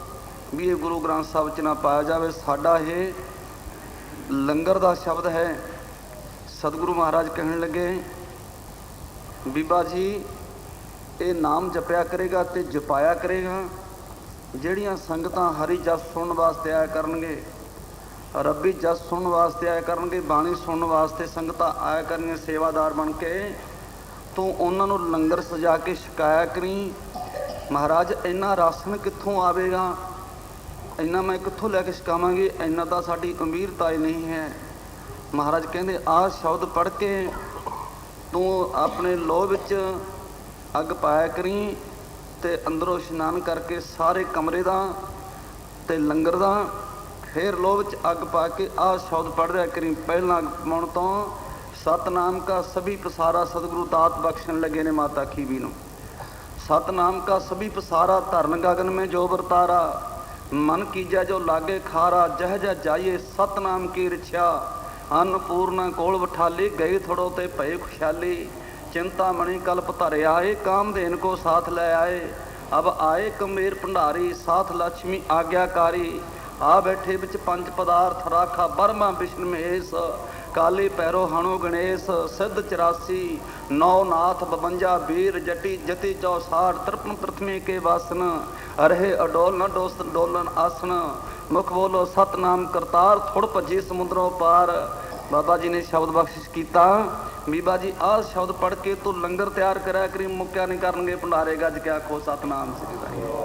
ਵੀ ਇਹ ਗੁਰੂ ਗ੍ਰੰਥ ਸਾਹਿਬ 'ਚ ਨਾ ਪਾਇਆ ਜਾਵੇ, ਸਾਡਾ ਇਹ ਲੰਗਰ ਦਾ ਸ਼ਬਦ ਹੈ। ਸਤਿਗੁਰੂ ਮਹਾਰਾਜ ਕਹਿਣ ਲੱਗੇ, ਬੀਬਾ ਜੀ ਇਹ ਨਾਮ ਜਪਿਆ ਕਰੇਗਾ ਤੇ ਜਪਾਇਆ ਕਰੇਗਾ। ਜਿਹੜੀਆਂ ਸੰਗਤਾਂ ਹਰੀ ਜਸ ਸੁਣਨ ਵਾਸਤੇ ਆਇਆ ਕਰਨਗੇ, ਰੱਬੀ ਜਸ ਸੁਣਨ ਵਾਸਤੇ ਆਇਆ ਕਰਨਗੇ, ਬਾਣੀ ਸੁਣਨ ਵਾਸਤੇ ਸੰਗਤਾਂ ਆਇਆ ਕਰਨਗੀਆਂ ਸੇਵਾਦਾਰ ਬਣ ਕੇ, ਤੂੰ ਉਹਨਾਂ ਨੂੰ ਲੰਗਰ ਸਜਾ ਕੇ ਛਕਾਇਆ ਕਰੀ। ਮਹਾਰਾਜ ਇੰਨਾ ਰਾਸ਼ਨ ਕਿੱਥੋਂ ਆਵੇਗਾ? ਇੰਨਾ ਮੈਂ ਕਿੱਥੋਂ ਲੈ ਕੇ ਛਕਾਵਾਂਗੀ? ਇੰਨਾ ਤਾਂ ਸਾਡੀ ਅਮੀਰਤਾ ਹੀ ਨਹੀਂ ਹੈ। ਮਹਾਰਾਜ ਕਹਿੰਦੇ, ਆਹ ਸ਼ਬਦ ਪੜ੍ਹ ਕੇ ਤੂੰ ਆਪਣੇ ਲੋਹ ਵਿੱਚ ਅੱਗ ਪਾਇਆ ਕਰੀ ਤੇ ਅੰਦਰੋਂ ਇਸ਼ਨਾਨ ਕਰਕੇ ਸਾਰੇ ਕਮਰੇ ਦਾ ਤੇ ਲੰਗਰ ਦਾ, ਫਿਰ ਲੋਹ ਵਿੱਚ ਅੱਗ ਪਾ ਕੇ ਆਹ ਸ਼ਬਦ ਪੜ੍ਹਦਿਆ ਕਰੀ। ਪਹਿਲਾਂ ਪਾਉਣ ਤੋਂ ਸਤਨਾਮ ਕਾ ਸਭੀ ਪਸਾਰਾ ਸਤਿਗੁਰੂ ਦਾਤ ਬਖਸ਼ਣ ਲੱਗੇ ਨੇ ਮਾਤਾ ਖੀਵੀ ਨੂੰ। ਸਤਨਾਮ ਕਾ ਸਭੀ ਪਸਾਰਾ ਧਰਨ ਗਗਨ ਮੇਂ ਜੋ ਵਰਤਾਰਾ, ਮਨ ਕੀਜੈ ਜੋ ਲਾਗੇ ਖਾਰਾ, ਜਹ ਜਹ ਜਾਈਏ ਸਤਨਾਮ ਕੀ ਰਿਛਿਆ, अन्नपूर्णा कोल बठाली, गई थोड़ो ते भय खुशहाली, चिंतामणि कल्प धर आए, कामधेन को साथ ले आए, अब आए कमेर भंडारी, साथ लक्ष्मी आज्ञाकारी, आ बैठे बिच पंच पदार्थ राखा, ब्रह्मा विष्णु महेश, काली पैरो हणु गणेश, सिद्ध 84 नौ नाथ 52 वीर जटी जति 64, 53 पृथ्वी के वासन, अरहे अडोल न डोस डोलन आसन, मुख बोलो सतनाम करतार, थुड़ भजी समुद्रों पार। बाबा जी ने शब्द बख्शिश किया, बीबा जी आह शब्द पढ़ के तू लंगर तैयार करा करी, मुक्या नहीं करनगे भंडारे गज के आखो सतनाम श्री वाहिगुरू।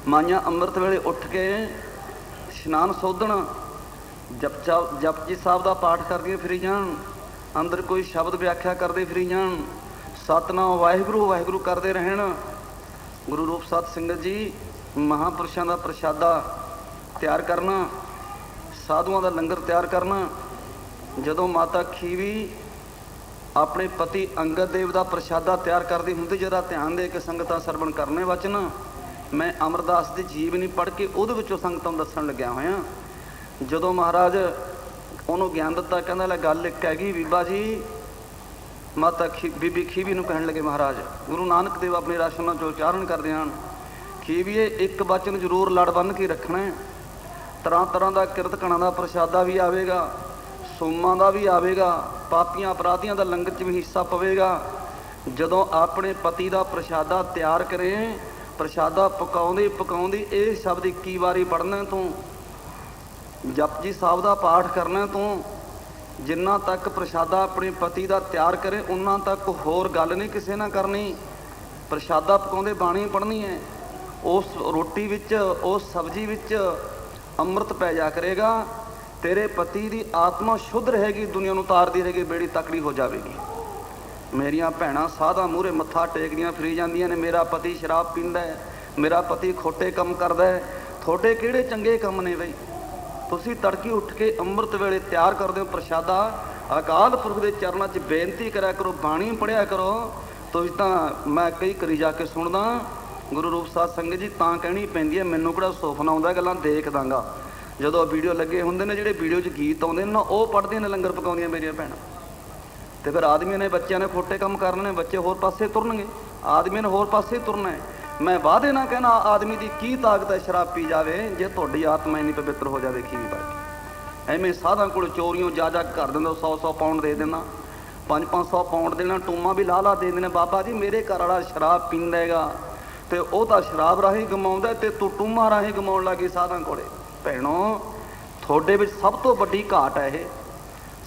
माइयां अमृत वेले उठ के इशनान सोधन जपजी साहब का पाठ करके फिरी जान, ਅੰਦਰ ਕੋਈ ਸ਼ਬਦ ਵਿਆਖਿਆ ਕਰਦੇ ਫਿਰੀ ਜਾਣ, ਸਤਨਾਮ ਵਾਹਿਗੁਰੂ ਵਾਹਿਗੁਰੂ ਕਰਦੇ ਰਹਿਣ। ਗੁਰੂ ਰੂਪ ਸਤ ਸੰਗਤ ਜੀ, ਮਹਾਂਪੁਰਸ਼ਾਂ ਦਾ ਪ੍ਰਸ਼ਾਦਾ ਤਿਆਰ ਕਰਨਾ, ਸਾਧੂਆਂ ਦਾ ਲੰਗਰ ਤਿਆਰ ਕਰਨਾ। ਜਦੋਂ ਮਾਤਾ ਖੀਵੀ ਆਪਣੇ ਪਤੀ ਅੰਗਦ ਦੇਵ ਦਾ ਪ੍ਰਸ਼ਾਦਾ ਤਿਆਰ ਕਰਦੀ ਹੁੰਦੀ, ਜਰਾ ਧਿਆਨ ਦੇ ਕੇ ਸੰਗਤਾਂ ਸਰਵਣ ਕਰਨੇ ਵਚਨ। ਮੈਂ ਅਮਰਦਾਸ ਦੀ ਜੀਵਨੀ ਪੜ੍ਹ ਕੇ ਉਹਦੇ ਵਿੱਚੋਂ ਸੰਗਤਾਂ ਨੂੰ ਦੱਸਣ ਲੱਗਿਆ ਹੋਇਆ। ਜਦੋਂ ਮਹਾਰਾਜ ਉਹਨੂੰ ਗਿਆਨ ਦਿੱਤਾ, ਕਹਿੰਦਾ ਲੈ ਗੱਲ ਇੱਕ ਹੈਗੀ ਬੀਬਾ ਜੀ। ਮਾਤਾ ਬੀਬੀ ਖੀਵੀ ਨੂੰ ਕਹਿਣ ਲੱਗੇ ਮਹਾਰਾਜ, ਗੁਰੂ ਨਾਨਕ ਦੇਵ ਆਪਣੇ ਰਾਸ਼ਨਾਂ 'ਚੋਂ ਉਚਾਰਨ ਕਰਦੇ ਹਨ, ਖੀਵੀਏ ਇੱਕ ਵਚਨ ਜ਼ਰੂਰ ਲੜ ਬੰਨ੍ਹ ਕੇ ਰੱਖਣਾ। ਤਰ੍ਹਾਂ ਤਰ੍ਹਾਂ ਦਾ ਕਿਰਤ ਕਣਾਂ ਦਾ ਪ੍ਰਸ਼ਾਦਾ ਵੀ ਆਵੇਗਾ, ਸੋਮਾਂ ਦਾ ਵੀ ਆਵੇਗਾ, ਪਾਪੀਆਂ ਅਪਰਾਧੀਆਂ ਦਾ ਲੰਗਰ 'ਚ ਵੀ ਹਿੱਸਾ ਪਵੇਗਾ। ਜਦੋਂ ਆਪਣੇ ਪਤੀ ਦਾ ਪ੍ਰਸ਼ਾਦਾ ਤਿਆਰ ਕਰੇ, ਪ੍ਰਸ਼ਾਦਾ ਪਕਾਉਂਦੇ ਪਕਾਉਂਦੇ ਇਹ ਸ਼ਬਦ 21 ਵਾਰੀ ਪੜ੍ਹਨਾ ਤੂੰ, ਜਪਜੀ ਸਾਹਿਬ ਦਾ ਪਾਠ ਕਰਨਾ ਤੂੰ। ਜਿੰਨਾ ਤੱਕ ਪ੍ਰਸ਼ਾਦਾ ਆਪਣੇ ਪਤੀ ਦਾ ਤਿਆਰ ਕਰੇ ਉਹਨਾਂ ਤੱਕ ਹੋਰ ਗੱਲ ਨਹੀਂ ਕਿਸੇ ਨਾਲ ਕਰਨੀ। ਪ੍ਰਸ਼ਾਦਾ ਪਕਾਉਂਦੇ ਬਾਣੀ ਪੜ੍ਹਨੀ ਹੈ। ਉਸ ਰੋਟੀ ਵਿੱਚ, ਉਸ ਸਬਜ਼ੀ ਵਿੱਚ ਅੰਮ੍ਰਿਤ ਪੈ ਜਾ ਕਰੇਗਾ। ਤੇਰੇ ਪਤੀ ਦੀ ਆਤਮਾ ਸ਼ੁੱਧ ਰਹੇਗੀ, ਦੁਨੀਆ ਨੂੰ ਤਾਰਦੀ ਰਹੇਗੀ, ਬੇੜੀ ਤਕੜੀ ਹੋ ਜਾਵੇਗੀ। ਮੇਰੀਆਂ ਭੈਣਾਂ ਸਾਧਾਂ ਮੂਹਰੇ ਮੱਥਾ ਟੇਕਦੀਆਂ ਫਿਰੀ ਜਾਂਦੀਆਂ ਨੇ, ਮੇਰਾ ਪਤੀ ਸ਼ਰਾਬ ਪੀਂਦਾ ਹੈ, ਮੇਰਾ ਪਤੀ ਖੋਟੇ ਕੰਮ ਕਰਦਾ ਹੈ। ਤੁਹਾਡੇ ਕਿਹੜੇ ਚੰਗੇ ਕੰਮ ਨੇ ਬਈ? ਤੁਸੀਂ ਤੜਕੇ ਉੱਠ ਕੇ ਅੰਮ੍ਰਿਤ ਵੇਲੇ ਤਿਆਰ ਕਰਦੇ ਹੋ ਪ੍ਰਸ਼ਾਦਾ, ਅਕਾਲ ਪੁਰਖ ਦੇ ਚਰਨਾਂ 'ਚ ਬੇਨਤੀ ਕਰਿਆ ਕਰੋ, ਬਾਣੀ ਪੜ੍ਹਿਆ ਕਰੋ। ਤੁਸੀਂ ਤਾਂ ਮੈਂ ਕਈ ਕਰੀ ਜਾ ਕੇ ਸੁਣਦਾ ਗੁਰੂ ਰੂਪ ਸਾਧ ਸੰਗਤ ਜੀ, ਤਾਂ ਕਹਿਣੀ ਪੈਂਦੀ ਹੈ, ਮੈਨੂੰ ਕਿਹੜਾ ਸੁਫਨਾ ਆਉਂਦਾ, ਗੱਲਾਂ ਦੇਖ ਦਾਂਗਾ। ਜਦੋਂ ਵੀਡੀਓ ਲੱਗੇ ਹੁੰਦੇ ਨੇ, ਜਿਹੜੇ ਵੀਡੀਓ 'ਚ ਗੀਤ ਆਉਂਦੇ ਨੇ ਨਾ, ਉਹ ਪੜ੍ਹਦੀਆਂ ਨੇ, ਲੰਗਰ ਪਕਾਉਂਦੀਆਂ ਮੇਰੀਆਂ ਭੈਣਾਂ। ਅਤੇ ਫਿਰ ਆਦਮੀਆਂ ਨੇ, ਬੱਚਿਆਂ ਨੇ ਖੋਟੇ ਕੰਮ ਕਰਨੇ ਨੇ, ਬੱਚੇ ਹੋਰ ਪਾਸੇ ਤੁਰਨਗੇ, ਆਦਮੀਆਂ ਨੇ ਹੋਰ ਪਾਸੇ ਤੁਰਨਾ ਹੈ। ਮੈਂ ਵਾਅਦੇ ਨਾ ਕਹਿਣਾ ਆਦਮੀ ਦੀ ਕੀ ਤਾਕਤ ਹੈ ਸ਼ਰਾਬ ਪੀ ਜਾਵੇ, ਜੇ ਤੁਹਾਡੀ ਆਤਮਾ ਇੰਨੀ ਪਵਿੱਤਰ ਹੋ ਜਾਵੇ ਖੀਵੀ ਵਰਗੀ। ਐਵੇਂ ਸਾਧਾਂ ਕੋਲ ਚੋਰੀਆਂ ਜਾ ਜਾ ਕਰ ਦਿੰਦਾ, 100-100 ਪਾਉਂਡ ਦੇ ਦੇਣਾ, 500-500 ਪਾਉਂਡ ਦੇਣਾ, ਟੂਮਾ ਵੀ ਲਾ ਦੇ ਦੇਣਾ। ਬਾਬਾ ਜੀ ਮੇਰੇ ਘਰ ਵਾਲਾ ਸ਼ਰਾਬ ਪੀਂਦਾ ਹੈਗਾ, ਅਤੇ ਉਹ ਤਾਂ ਸ਼ਰਾਬ ਰਾਹੀਂ ਗਮਾਉਂਦਾ, ਅਤੇ ਤੂੰ ਟੂਮਾ ਰਾਹੀਂ ਗਮਾਉਣ ਲੱਗੀ ਸਾਧਾਂ ਕੋਲੇ। ਭੈਣੋ, ਤੁਹਾਡੇ ਵਿੱਚ ਸਭ ਤੋਂ ਵੱਡੀ ਘਾਟ ਹੈ ਇਹ,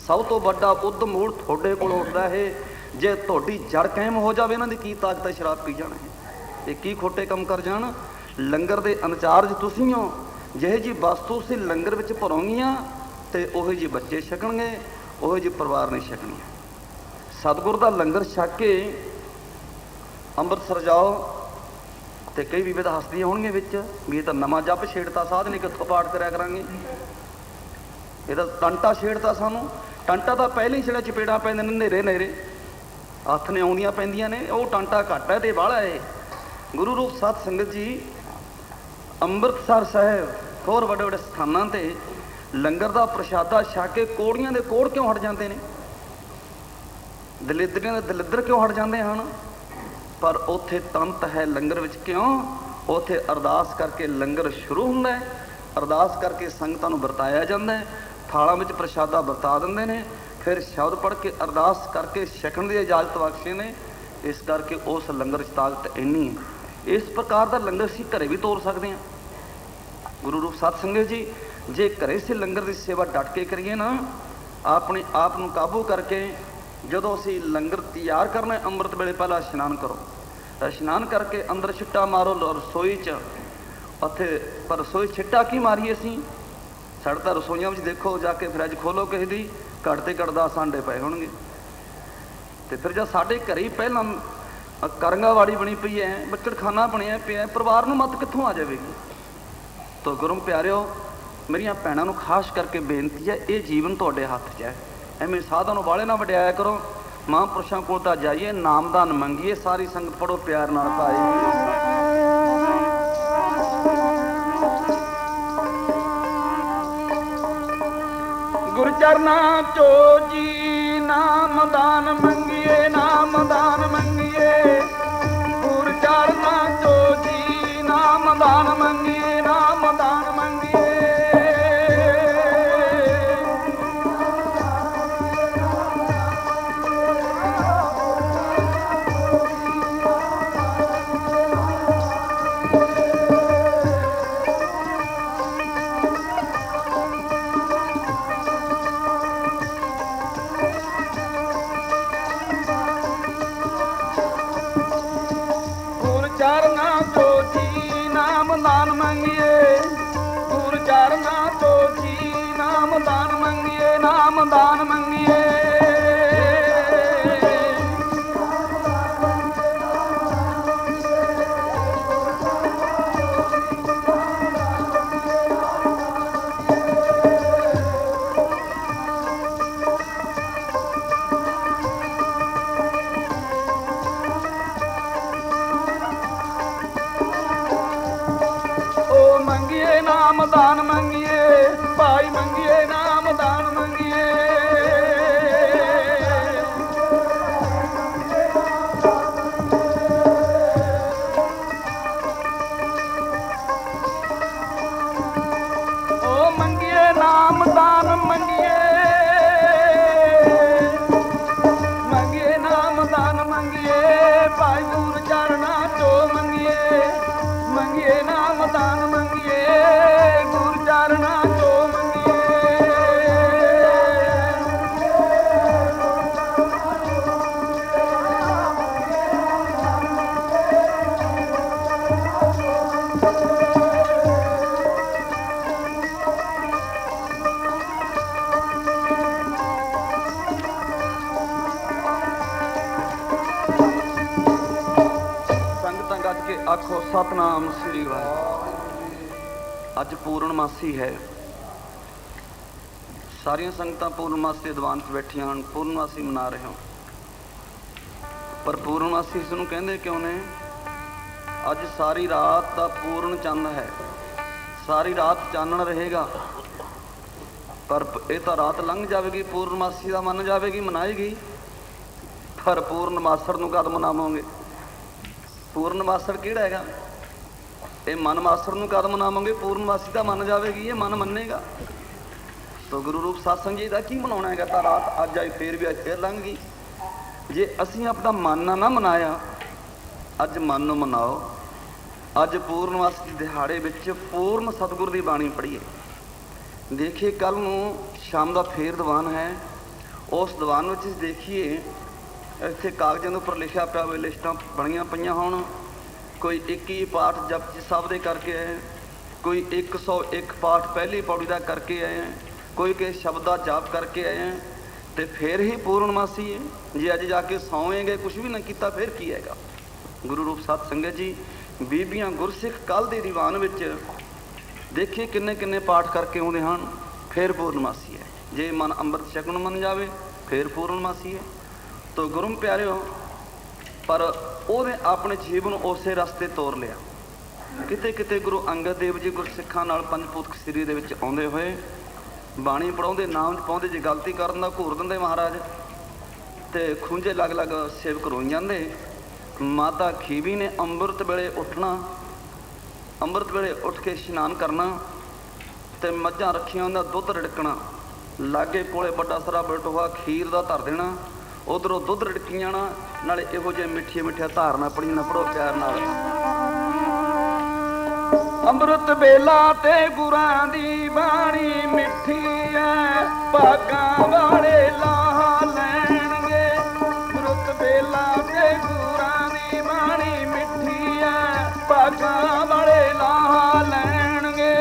ਸਭ ਤੋਂ ਵੱਡਾ ਬੁੱਧ ਮੂਲ ਤੁਹਾਡੇ ਕੋਲ ਉੱਠਦਾ ਹੈ। ਜੇ ਤੁਹਾਡੀ ਜੜ ਕਾਇਮ ਹੋ ਜਾਵੇ, ਇਹਨਾਂ ਦੀ ਕੀ ਤਾਕਤ ਹੈ ਸ਼ਰਾਬ ਪੀ ਜਾਣਾ ਹੈ, ਇਹ ਕੀ ਖੋਟੇ ਕੰਮ ਕਰ ਜਾਣ। ਲੰਗਰ ਦੇ ਇੰਚਾਰਜ ਤੁਸੀਂ ਹੋ, ਜਿਹੇ ਜੀ ਵਸਤੂ ਤੁਸੀਂ ਲੰਗਰ ਵਿੱਚ ਭਰੋਗੀਆਂ ਅਤੇ ਉਹੋ ਜਿਹੇ ਬੱਚੇ ਛਕਣਗੇ, ਉਹੋ ਜਿਹੇ ਪਰਿਵਾਰ ਨੇ ਛਕਣੀ। ਸਤਿਗੁਰ ਦਾ ਲੰਗਰ ਛਕ ਕੇ ਅੰਮ੍ਰਿਤਸਰ ਜਾਓ, ਅਤੇ ਕਈ ਵਿਵਿਧ ਹਸਤੀਆਂ ਹੋਣਗੀਆਂ ਵਿੱਚ ਵੀ ਇਹ ਤਾਂ ਨਵਾਂ ਜੱਪ ਛੇੜਤਾ, ਸਾਧ ਨੇ ਕਿੱਥੋਂ ਪਾਠ ਕਰਿਆ ਕਰਾਂਗੇ, ਇਹ ਤਾਂ ਟੰਟਾ ਛੇੜਤਾ ਸਾਨੂੰ। ਟੰਟਾ ਤਾਂ ਪਹਿਲਾਂ ਹੀ ਛੇੜਾ, ਚਪੇੜਾਂ ਪੈਂਦੇ ਨੇ ਨੇਰੇ ਨੇਰੇ, ਹੱਥ ਨੇ ਆਉਂਦੀਆਂ ਪੈਂਦੀਆਂ ਨੇ, ਉਹ ਟਾਂਟਾ ਘੱਟ ਹੈ ਅਤੇ ਬਾਹਲਾ ਹੈ। ਗੁਰੂ ਰੂਪ ਸਤ ਸੰਗਤ ਜੀ, ਅੰਮ੍ਰਿਤਸਰ ਸਾਹਿਬ ਹੋਰ ਵੱਡੇ ਵੱਡੇ ਸਥਾਨਾਂ 'ਤੇ ਲੰਗਰ ਦਾ ਪ੍ਰਸ਼ਾਦਾ ਛਕ ਕੇ ਕੋੜੀਆਂ ਦੇ ਕੋੜ ਕਿਉਂ ਹਟ ਜਾਂਦੇ ਨੇ, ਦਲਿੱਦਰੀਆਂ ਦੇ ਦਲਿੱਦਰ ਕਿਉਂ ਹਟ ਜਾਂਦੇ ਹਨ? ਪਰ ਉੱਥੇ ਤੰਤ ਹੈ ਲੰਗਰ ਵਿੱਚ। ਕਿਉਂ? ਉੱਥੇ ਅਰਦਾਸ ਕਰਕੇ ਲੰਗਰ ਸ਼ੁਰੂ ਹੁੰਦਾ ਹੈ, ਅਰਦਾਸ ਕਰਕੇ ਸੰਗਤਾਂ ਨੂੰ ਵਰਤਾਇਆ ਜਾਂਦਾ ਹੈ, ਥਾਲਾਂ ਵਿੱਚ ਪ੍ਰਸ਼ਾਦਾ ਵਰਤਾ ਦਿੰਦੇ ਨੇ, ਫਿਰ ਸ਼ਬਦ ਪੜ੍ਹ ਕੇ ਅਰਦਾਸ ਕਰਕੇ ਛਕਣ ਦੀ ਇਜਾਜ਼ਤ ਬਖਸ਼ੇ ਨੇ। ਇਸ ਕਰਕੇ ਉਸ ਲੰਗਰ 'ਚ ਤਾਕਤ ਇੰਨੀ ਹੈ। ਇਸ ਪ੍ਰਕਾਰ ਦਾ ਲੰਗਰ ਅਸੀਂ ਘਰੇ ਵੀ ਤੋਰ ਸਕਦੇ ਹਾਂ। ਗੁਰੂ ਰੂਪ ਸਤ ਸੰਗਤ ਜੀ, ਜੇ ਘਰੇ ਅਸੀਂ ਲੰਗਰ ਦੀ ਸੇਵਾ ਡਟ ਕੇ ਕਰੀਏ ਨਾ, ਆਪਣੇ ਆਪ ਨੂੰ ਕਾਬੂ ਕਰਕੇ, ਜਦੋਂ ਅਸੀਂ ਲੰਗਰ ਤਿਆਰ ਕਰਨਾ, ਅੰਮ੍ਰਿਤ ਵੇਲੇ ਪਹਿਲਾਂ ਇਸ਼ਨਾਨ ਕਰੋ, ਇਸ਼ਨਾਨ ਕਰਕੇ ਅੰਦਰ ਛਿੱਟਾ ਮਾਰੋ ਰਸੋਈ 'ਚ। ਉੱਥੇ ਪਰ ਰਸੋਈ ਛਿੱਟਾ ਕੀ ਮਾਰੀਏ ਅਸੀਂ? ਸਾਡੇ ਤਾਂ ਰਸੋਈਆਂ ਵਿੱਚ ਦੇਖੋ ਜਾ ਕੇ, ਫਰਿੱਜ ਖੋਲੋ ਕਿਸੇ ਦੀ, ਘੱਟ ਤੇ ਘੱਟ 10 ਆਂਡੇ ਪਏ ਹੋਣਗੇ। ਅਤੇ ਫਿਰ ਜਦ ਸਾਡੇ ਘਰੇ ਹੀ ਪਹਿਲਾਂ ਕਰੰਗਾਵਾੜੀ ਬਣੀ ਪਈ ਹੈ, ਬੱਚੜਖਾਨਾ ਬਣਿਆ ਪਿਆ, ਪਰਿਵਾਰ ਨੂੰ ਮੱਤ ਕਿੱਥੋਂ ਆ ਜਾਵੇਗੀ? ਤਾਂ ਗੁਰੂ ਪਿਆਰਿਓ, ਮੇਰੀਆਂ ਭੈਣਾਂ ਨੂੰ ਖਾਸ ਕਰਕੇ ਬੇਨਤੀ ਹੈ, ਇਹ ਜੀਵਨ ਤੁਹਾਡੇ ਹੱਥ 'ਚ ਹੈ। ਐਵੇਂ ਸਾਧਾਂ ਨੂੰ ਵਾਲੇ ਨਾ ਵਡਿਆਇਆ ਕਰੋ। ਮਹਾਂਪੁਰਸ਼ਾਂ ਕੋਲ ਤਾਂ ਜਾਈਏ, ਨਾਮਦਾਨ ਮੰਗੀਏ। ਸਾਰੀ ਸੰਗਤ ਪੜੋ ਪਿਆਰ ਨਾਲ ਭਾਈ। ਗੁਰ ਚਰਨਾਂ ਚੋ ਜੀ ਨਾਮਦਾਨ ਮੰਗੀਏ, ਨਾਮਦਾਨ ਮੰਗੀਏ। ਗੁਰ ਚਰਨਾਂ ਚੋ ਜੀ ਨਾਮਦਾਨ ਮੰਗੀਏ, ਨਾਮਦਾਨ ਮੰਗੀਏ। ਚਰਨਾਂ ਤੋਂ ਜੀ ਨਾਮਦਾਨ ਮੰਗੀਏ, ਗੁਰ ਚਰਨਾਂ ਤੋਂ ਜੀ ਨਾਮਦਾਨ ਮੰਗੀਏ, ਨਾਮਦਾਨ ਮੰਗੀਏ। ਨਾਮ ਦਾਨ ਮੰਗੀਏ, ਭਾਈ ਮੰਗੀਏ ਨਾਮ ਦਾਨ ਮੰਗੀਏ। ਓ ਮੰਗੀਏ ਨਾਮ ਦਾਨ ਮੰਗੀਏ, ਮੰਗੀਏ ਨਾਮ ਦਾਨ ਮੰਗੀਏ, ਭਾਈ ਗੁਰ ਚਰਣਾ ਚੋ ਮੰਗੀਏ, ਮੰਗੀਏ ਨਾਮ ਦਾਨ ਮੰਗੀਏ, ਗੁਰ ਚਰਣਾ ਚੋ ਮੰਗੀਏ। ਸੰਗਤਾਂ ਗੱਜ ਕੇ ਆਖੋ ਸਤਨਾਮ ਸ੍ਰੀ ਵਾਹਿਗੁਰੂ। ਅੱਜ ਪੂਰਨਮਾਸੀ ਹੈ। ਸਾਰੀਆਂ ਸੰਗਤਾਂ ਪੂਰਨਮਾਸੀ ਦੇ ਦੀਵਾਨ 'ਚ ਬੈਠੀਆਂ ਹਨ, ਪੂਰਨਮਾਸੀ ਮਨਾ ਰਹੇ ਹੋ। ਪਰ ਪੂਰਨਮਾਸੀ ਇਸ ਨੂੰ ਕਹਿੰਦੇ ਕਿਉਂ ਨੇ? ਅੱਜ ਸਾਰੀ ਰਾਤ ਦਾ ਪੂਰਨ ਚੰਦ ਹੈ, ਸਾਰੀ ਰਾਤ ਚਾਨਣ ਰਹੇਗਾ। ਪਰ ਇਹ ਤਾਂ ਰਾਤ ਲੰਘ ਜਾਵੇਗੀ, ਪੂਰਨਮਾਸੀ ਦਾ ਮੰਨ ਜਾਵੇਗੀ, ਮਨਾਏਗੀ। ਪਰ ਪੂਰਨਮਾਸੜ ਨੂੰ ਕਦ ਮਨਾਵਾਂਗੇ? ਪੂਰਨਮਾਸੜ ਕਿਹੜਾ ਹੈਗਾ? ਇਹ ਮਨ ਮਾਸੜ ਨੂੰ ਕਦ ਮਨਾਵਾਂਗੇ? ਪੂਰਨਮਾਸੀ ਤਾਂ ਮੰਨ ਜਾਵੇਗੀ, ਇਹ ਮਨ ਮੰਨੇਗਾ। ਤੋ ਗੁਰੂ ਰੂਪ ਸਤਸੰਗ ਜੀ ਦਾ ਕੀ ਮਨਾਉਣਾ ਹੈਗਾ? ਤਾਂ ਰਾਤ ਅੱਜ ਆਈ, ਫੇਰ ਵੀ ਅੱਜ ਫੇਰ ਲੰਘ ਗਈ। ਜੇ ਅਸੀਂ ਆਪਣਾ ਮਨ ਨਾ ਮਨਾਇਆ, ਅੱਜ ਮਨ ਨੂੰ ਮਨਾਓ। ਅੱਜ ਪੂਰਨਮਾਸੀ ਦੇ ਦਿਹਾੜੇ ਵਿੱਚ ਪੂਰਨ ਸਤਿਗੁਰ ਦੀ ਬਾਣੀ ਪੜ੍ਹੀਏ। ਦੇਖੀਏ ਕੱਲ ਨੂੰ ਸ਼ਾਮ ਦਾ ਫੇਰ ਦੀਵਾਨ ਹੈ, ਉਸ ਦੀਵਾਨ ਵਿੱਚ ਦੇਖੀਏ ਇੱਥੇ ਕਾਗਜ਼ਾਂ ਦੇ ਉੱਪਰ ਲਿਖਿਆ ਪਿਆ ਹੋਵੇ, ਲਿਸਟਾਂ ਬਣੀਆਂ ਪਈਆਂ ਹੋਣ। ਕੋਈ 21 ਪਾਠ ਜਪਜੀ ਸਾਹਿਬ ਦੇ ਕਰਕੇ ਆਏ, ਕੋਈ 101 ਪਾਠ ਪਹਿਲੀ ਪੌੜੀ ਦਾ ਕਰਕੇ ਆਏ, ਕੋਈ ਕਿਸੇ ਸ਼ਬਦ ਦਾ ਜਾਪ ਕਰਕੇ ਆਏ। ਤੇ ਫਿਰ ਹੀ ਪੂਰਨਮਾਸੀ ਹੈ। ਜੇ ਅੱਜ ਜਾ ਕੇ ਸੌਂਵੇਂਗੇ, ਕੁਛ ਵੀ ਨਾ ਕੀਤਾ, ਫਿਰ ਕੀ ਹੈਗਾ? ਗੁਰੂ ਰੂਪ ਸਤ ਸੰਗਤ ਜੀ, ਬੀਬੀਆਂ ਗੁਰਸਿੱਖ ਕੱਲ ਦੇ ਦੀਵਾਨ ਵਿੱਚ ਦੇਖੀਏ ਕਿੰਨੇ ਕਿੰਨੇ ਪਾਠ ਕਰਕੇ ਆਉਂਦੇ ਹਨ। ਫਿਰ ਪੂਰਨਮਾਸੀ ਹੈ। ਜੇ ਮਨ ਅੰਮ੍ਰਿਤ ਛਕਣ ਨੂੰ ਮੰਨ ਜਾਵੇ, ਫਿਰ ਪੂਰਨਮਾਸੀ ਹੈ। ਤੋ ਗੁਰੂ ਪਿਆਰਿਓ, ਪਰ ਉਹਨੇ ਆਪਣੇ ਜੀਵਨ ਨੂੰ ਉਸੇ ਰਸਤੇ ਤੋਰ ਲਿਆ। ਕਿਤੇ ਕਿਤੇ ਗੁਰੂ ਅੰਗਦ ਦੇਵ ਜੀ ਗੁਰਸਿੱਖਾਂ ਨਾਲ ਪੰਜਪੂਤ ਸ੍ਰੀ ਦੇ ਵਿੱਚ ਆਉਂਦੇ ਹੋਏ ਬਾਣੀ ਪੜਾਉਂਦੇ, ਨਾਮ ਪਾਉਂਦੇ। ਜੇ ਗਲਤੀ ਕਰਨ ਦਾ ਘੂਰ ਦਿੰਦੇ ਮਹਾਰਾਜ, ਤੇ ਖੂੰਜੇ ਲੱਗ ਲੱਗ ਸੇਵਕ ਰੋਈ ਜਾਂਦੇ। ਮਾਤਾ ਖੀਵੀ ਨੇ ਅੰਮ੍ਰਿਤ ਵੇਲੇ ਉੱਠਣਾ, ਅੰਮ੍ਰਿਤ ਵੇਲੇ ਉੱਠ ਕੇ ਇਸ਼ਨਾਨ ਕਰਨਾ, ਤੇ ਮੱਝਾਂ ਰੱਖੀਆਂ, ਉਹਦਾ ਦੁੱਧ ਰਿੜਕਣਾ। ਲਾਗੇ ਕੋਲੇ ਵੱਡਾ ਸਾਰਾ ਬਲਟੋਹਾ ਖੀਰ ਦਾ ਧਰ ਦੇਣਾ, ਉਧਰੋਂ ਦੁੱਧ ਰਿੜਕੀ ਜਾਣਾ, ਨਾਲੇ ਇਹੋ ਜਿਹੇ ਮਿੱਠੀਆਂ ਮਿੱਠੀਆਂ ਧਾਰਨਾ ਪੜੀਆਂ ਨਾ, ਪੜੋ ਪਿਆਰ ਨਾਲ। ਅੰਮ੍ਰਿਤ ਵੇਲਾ ਤੇ ਗੁਰਾਂ ਦੀ ਬਾਣੀ ਮਿੱਠੀ ਐ, ਭਾਗਾਂ ਵਾਲੇ ਲਾਹ ਲੈਣਗੇ। ਅੰਮ੍ਰਿਤ ਵੇਲਾ ਤੇ ਗੁਰਾਂ ਦੀ ਬਾਣੀ ਮਿੱਠੀ ਐ, ਭਾਗਾਂ ਵਾਲੇ ਲਾਹ ਲੈਣਗੇ।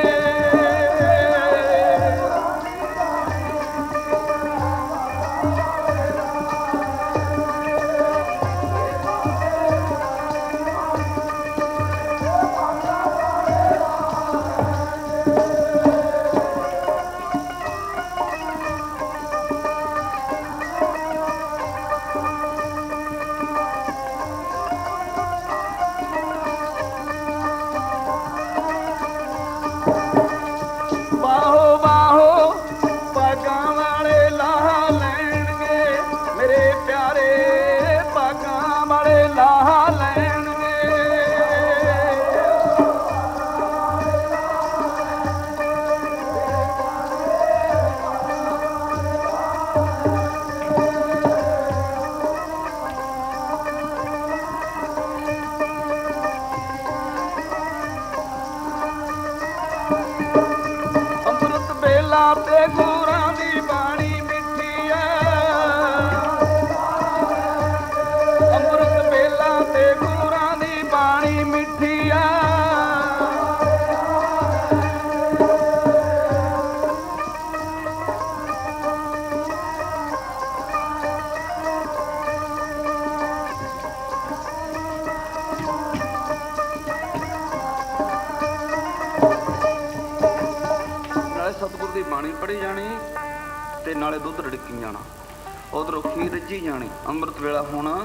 ਤੇ ਗੁਰਾਂ ਦੀ ਬਾਣੀ ਮਿੱਠੀ ਐ, ਅੰਮ੍ਰਿਤ ਵੇਲਾ ਤੇ ਗੁਰਾਂ ਦੀ ਬਾਣੀ ਮਿੱਠੀ ਐ। ਸਤਿਗੁਰ ਦੀ ਬਾਣੀ ਪੜ੍ਹੀ ਜਾਣੀ ਤੇ ਨਾਲੇ ਦੁੱਧ ਰਿੜਕੀ ਜਾਣਾ, ਉਧਰੋਂ ਖੀਰ ਰਿੱਝੀ ਜਾਣੀ। ਅੰਮ੍ਰਿਤ ਵੇਲਾ ਹੋਣਾ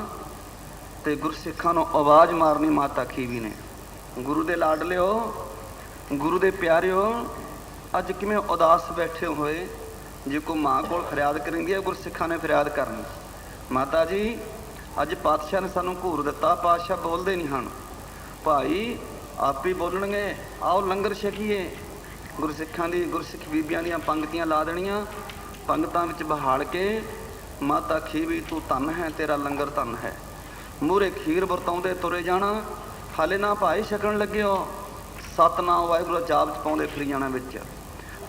ਤੇ ਗੁਰਸਿੱਖਾਂ ਨੂੰ ਆਵਾਜ਼ ਮਾਰਨੀ ਮਾਤਾ ਖੀਵੀ ਨੇ, ਗੁਰੂ ਦੇ ਲਾਡਲਿਓ ਗੁਰੂ ਦੇ ਪਿਆਰਿਓ, ਅੱਜ ਕਿਵੇਂ ਉਦਾਸ ਬੈਠੇ ਹੋਏ? ਜੇ ਕੋ ਮਾਂ ਕੋਲ ਫਰਿਆਦ ਕਰਿੰਦੀ ਹੈ, ਗੁਰਸਿੱਖਾਂ ਨੇ ਫਰਿਆਦ ਕਰਨੀ। ਮਾਤਾ ਜੀ, ਅੱਜ ਪਾਤਸ਼ਾਹ ਨੇ ਸਾਨੂੰ ਘੂਰ ਦਿੱਤਾ, ਪਾਤਸ਼ਾਹ ਬੋਲਦੇ ਨਹੀਂ ਹਨ। ਭਾਈ ਆਪ ਹੀ ਬੋਲਣਗੇ, ਆਓ ਲੰਗਰ ਛਕੀਏ। ਗੁਰਸਿੱਖਾਂ ਦੀ, ਗੁਰਸਿੱਖ ਬੀਬੀਆਂ ਦੀਆਂ ਪੰਗਤੀਆਂ ਲਾ ਦੇਣੀਆਂ, ਪੰਗਤਾਂ ਵਿੱਚ ਬਹਾਲ ਕੇ, ਮਾਤਾ ਖੀਵੀ ਤੂੰ ਧੰਨ ਹੈ, ਤੇਰਾ ਲੰਗਰ ਧੰਨ ਹੈ। ਮੂਹਰੇ ਖੀਰ ਵਰਤਾਉਂਦੇ ਤੁਰੇ ਜਾਣਾ, ਹਾਲੇ ਨਾ ਭਾਈ ਛਕਣ ਲੱਗਿਓ, ਸਤਨਾਮ ਵਾਹਿਗੁਰੂ ਜਾਪ 'ਚ ਪਾਉਂਦੇ ਫਿਰੀ ਜਾਣਾ ਵਿੱਚ।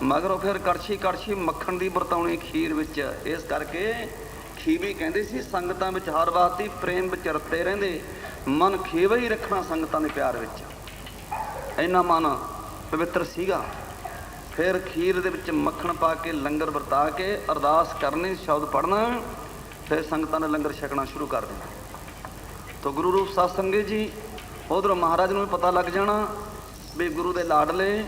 ਮਗਰੋਂ ਫਿਰ ਕੜਛੀ ਕੜਛੀ ਮੱਖਣ ਦੀ ਵਰਤਾਉਣੀ ਖੀਰ ਵਿੱਚ। ਇਸ ਕਰਕੇ ਖੀਵੀ ਕਹਿੰਦੇ ਸੀ, ਸੰਗਤਾਂ ਵਿੱਚ ਹਰ ਵਾਤੀ ਪ੍ਰੇਮ ਵਿੱਚ ਰਤੇ ਰਹਿੰਦੇ, ਮਨ ਖੀਵਾ ਹੀ ਰੱਖਣਾ ਸੰਗਤਾਂ ਦੇ ਪਿਆਰ ਵਿੱਚ। ਇੰਨਾ ਮਨ ਪਵਿੱਤਰ ਸੀਗਾ। ਫਿਰ ਖੀਰ ਦੇ ਵਿੱਚ ਮੱਖਣ ਪਾ ਕੇ ਲੰਗਰ ਵਰਤਾ ਕੇ ਅਰਦਾਸ ਕਰਨੀ, ਸ਼ਬਦ ਪੜ੍ਹਨਾ, ਫਿਰ ਸੰਗਤਾਂ ਨੇ ਲੰਗਰ ਛਕਣਾ ਸ਼ੁਰੂ ਕਰ ਦੇਣਾ। ਤਾਂ ਗੁਰੂ ਰੂਪ ਸਾਧ ਸੰਗਤ ਜੀ, ਉਧਰੋਂ ਮਹਾਰਾਜ ਨੂੰ ਵੀ ਪਤਾ ਲੱਗ ਜਾਣਾ ਵੀ ਗੁਰੂ ਦੇ ਲਾਡਲੇ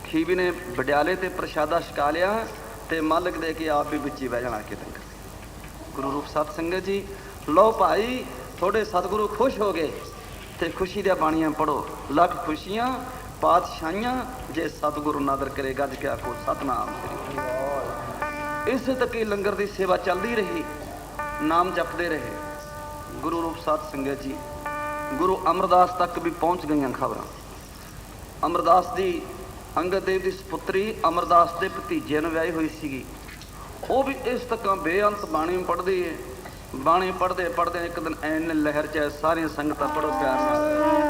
ਖੀਵੀ ਨੇ ਵਡਿਆਲੇ ਤੇ ਪ੍ਰਸ਼ਾਦਾ ਛਕਾ ਲਿਆ, ਤੇ ਮਾਲਕ ਦੇ ਕੇ ਆਪ ਵੀ ਵਿੱਚ ਹੀ ਬਹਿ ਜਾਣਾ ਕਿ ਲੰਗਰ। ਗੁਰੂ ਰੂਪ ਸਾਧ ਸੰਗਤ ਜੀ, ਲਓ ਭਾਈ ਤੁਹਾਡੇ ਸਤਿਗੁਰੂ ਖੁਸ਼ ਹੋ ਗਏ, ਤੇ ਖੁਸ਼ੀ ਦੀਆਂ ਬਾਣੀਆਂ ਪੜੋ। ਲੱਖ ਖੁਸ਼ੀਆਂ ਪਾਤਸ਼ਾਹੀਆਂ, ਜੇ ਸਤਿਗੁਰੂ ਨਾਦਰ ਕਰੇ ਗੱਜ ਕੇ ਆਖੋ ਸਤਨਾਮ ਸ੍ਰੀ। ਇਸੇ ਤੱਕ ਹੀ ਲੰਗਰ ਦੀ ਸੇਵਾ ਚੱਲਦੀ ਰਹੀ, ਨਾਮ ਜਪਦੇ ਰਹੇ। ਗੁਰੂ ਰੂਪ ਸਾਧ ਸੰਗਤ ਜੀ, ਗੁਰੂ ਅਮਰਦਾਸ ਤੱਕ ਵੀ ਪਹੁੰਚ ਗਈਆਂ ਖਬਰਾਂ। ਅਮਰਦਾਸ ਦੀ, ਅੰਗਦ ਦੇਵ ਦੀ ਸਪੁੱਤਰੀ ਅਮਰਦਾਸ ਦੇ ਭਤੀਜੇ ਨੂੰ ਵਿਆਹੀ ਹੋਈ ਸੀਗੀ। ਉਹ ਵੀ ਇਸ ਤੱਕਾਂ ਬੇਅੰਤ ਬਾਣੀ ਪੜ੍ਹਦੀ ਹੈ। ਬਾਣੀ ਪੜ੍ਹਦੇ ਪੜ੍ਹਦੇ ਇੱਕ ਦਿਨ ਐਨ ਲਹਿਰ 'ਚ ਸਾਰੀਆਂ ਸੰਗਤਾਂ ਪੜ੍ਹੋ ਪਿਆਰ ਨਾਲ।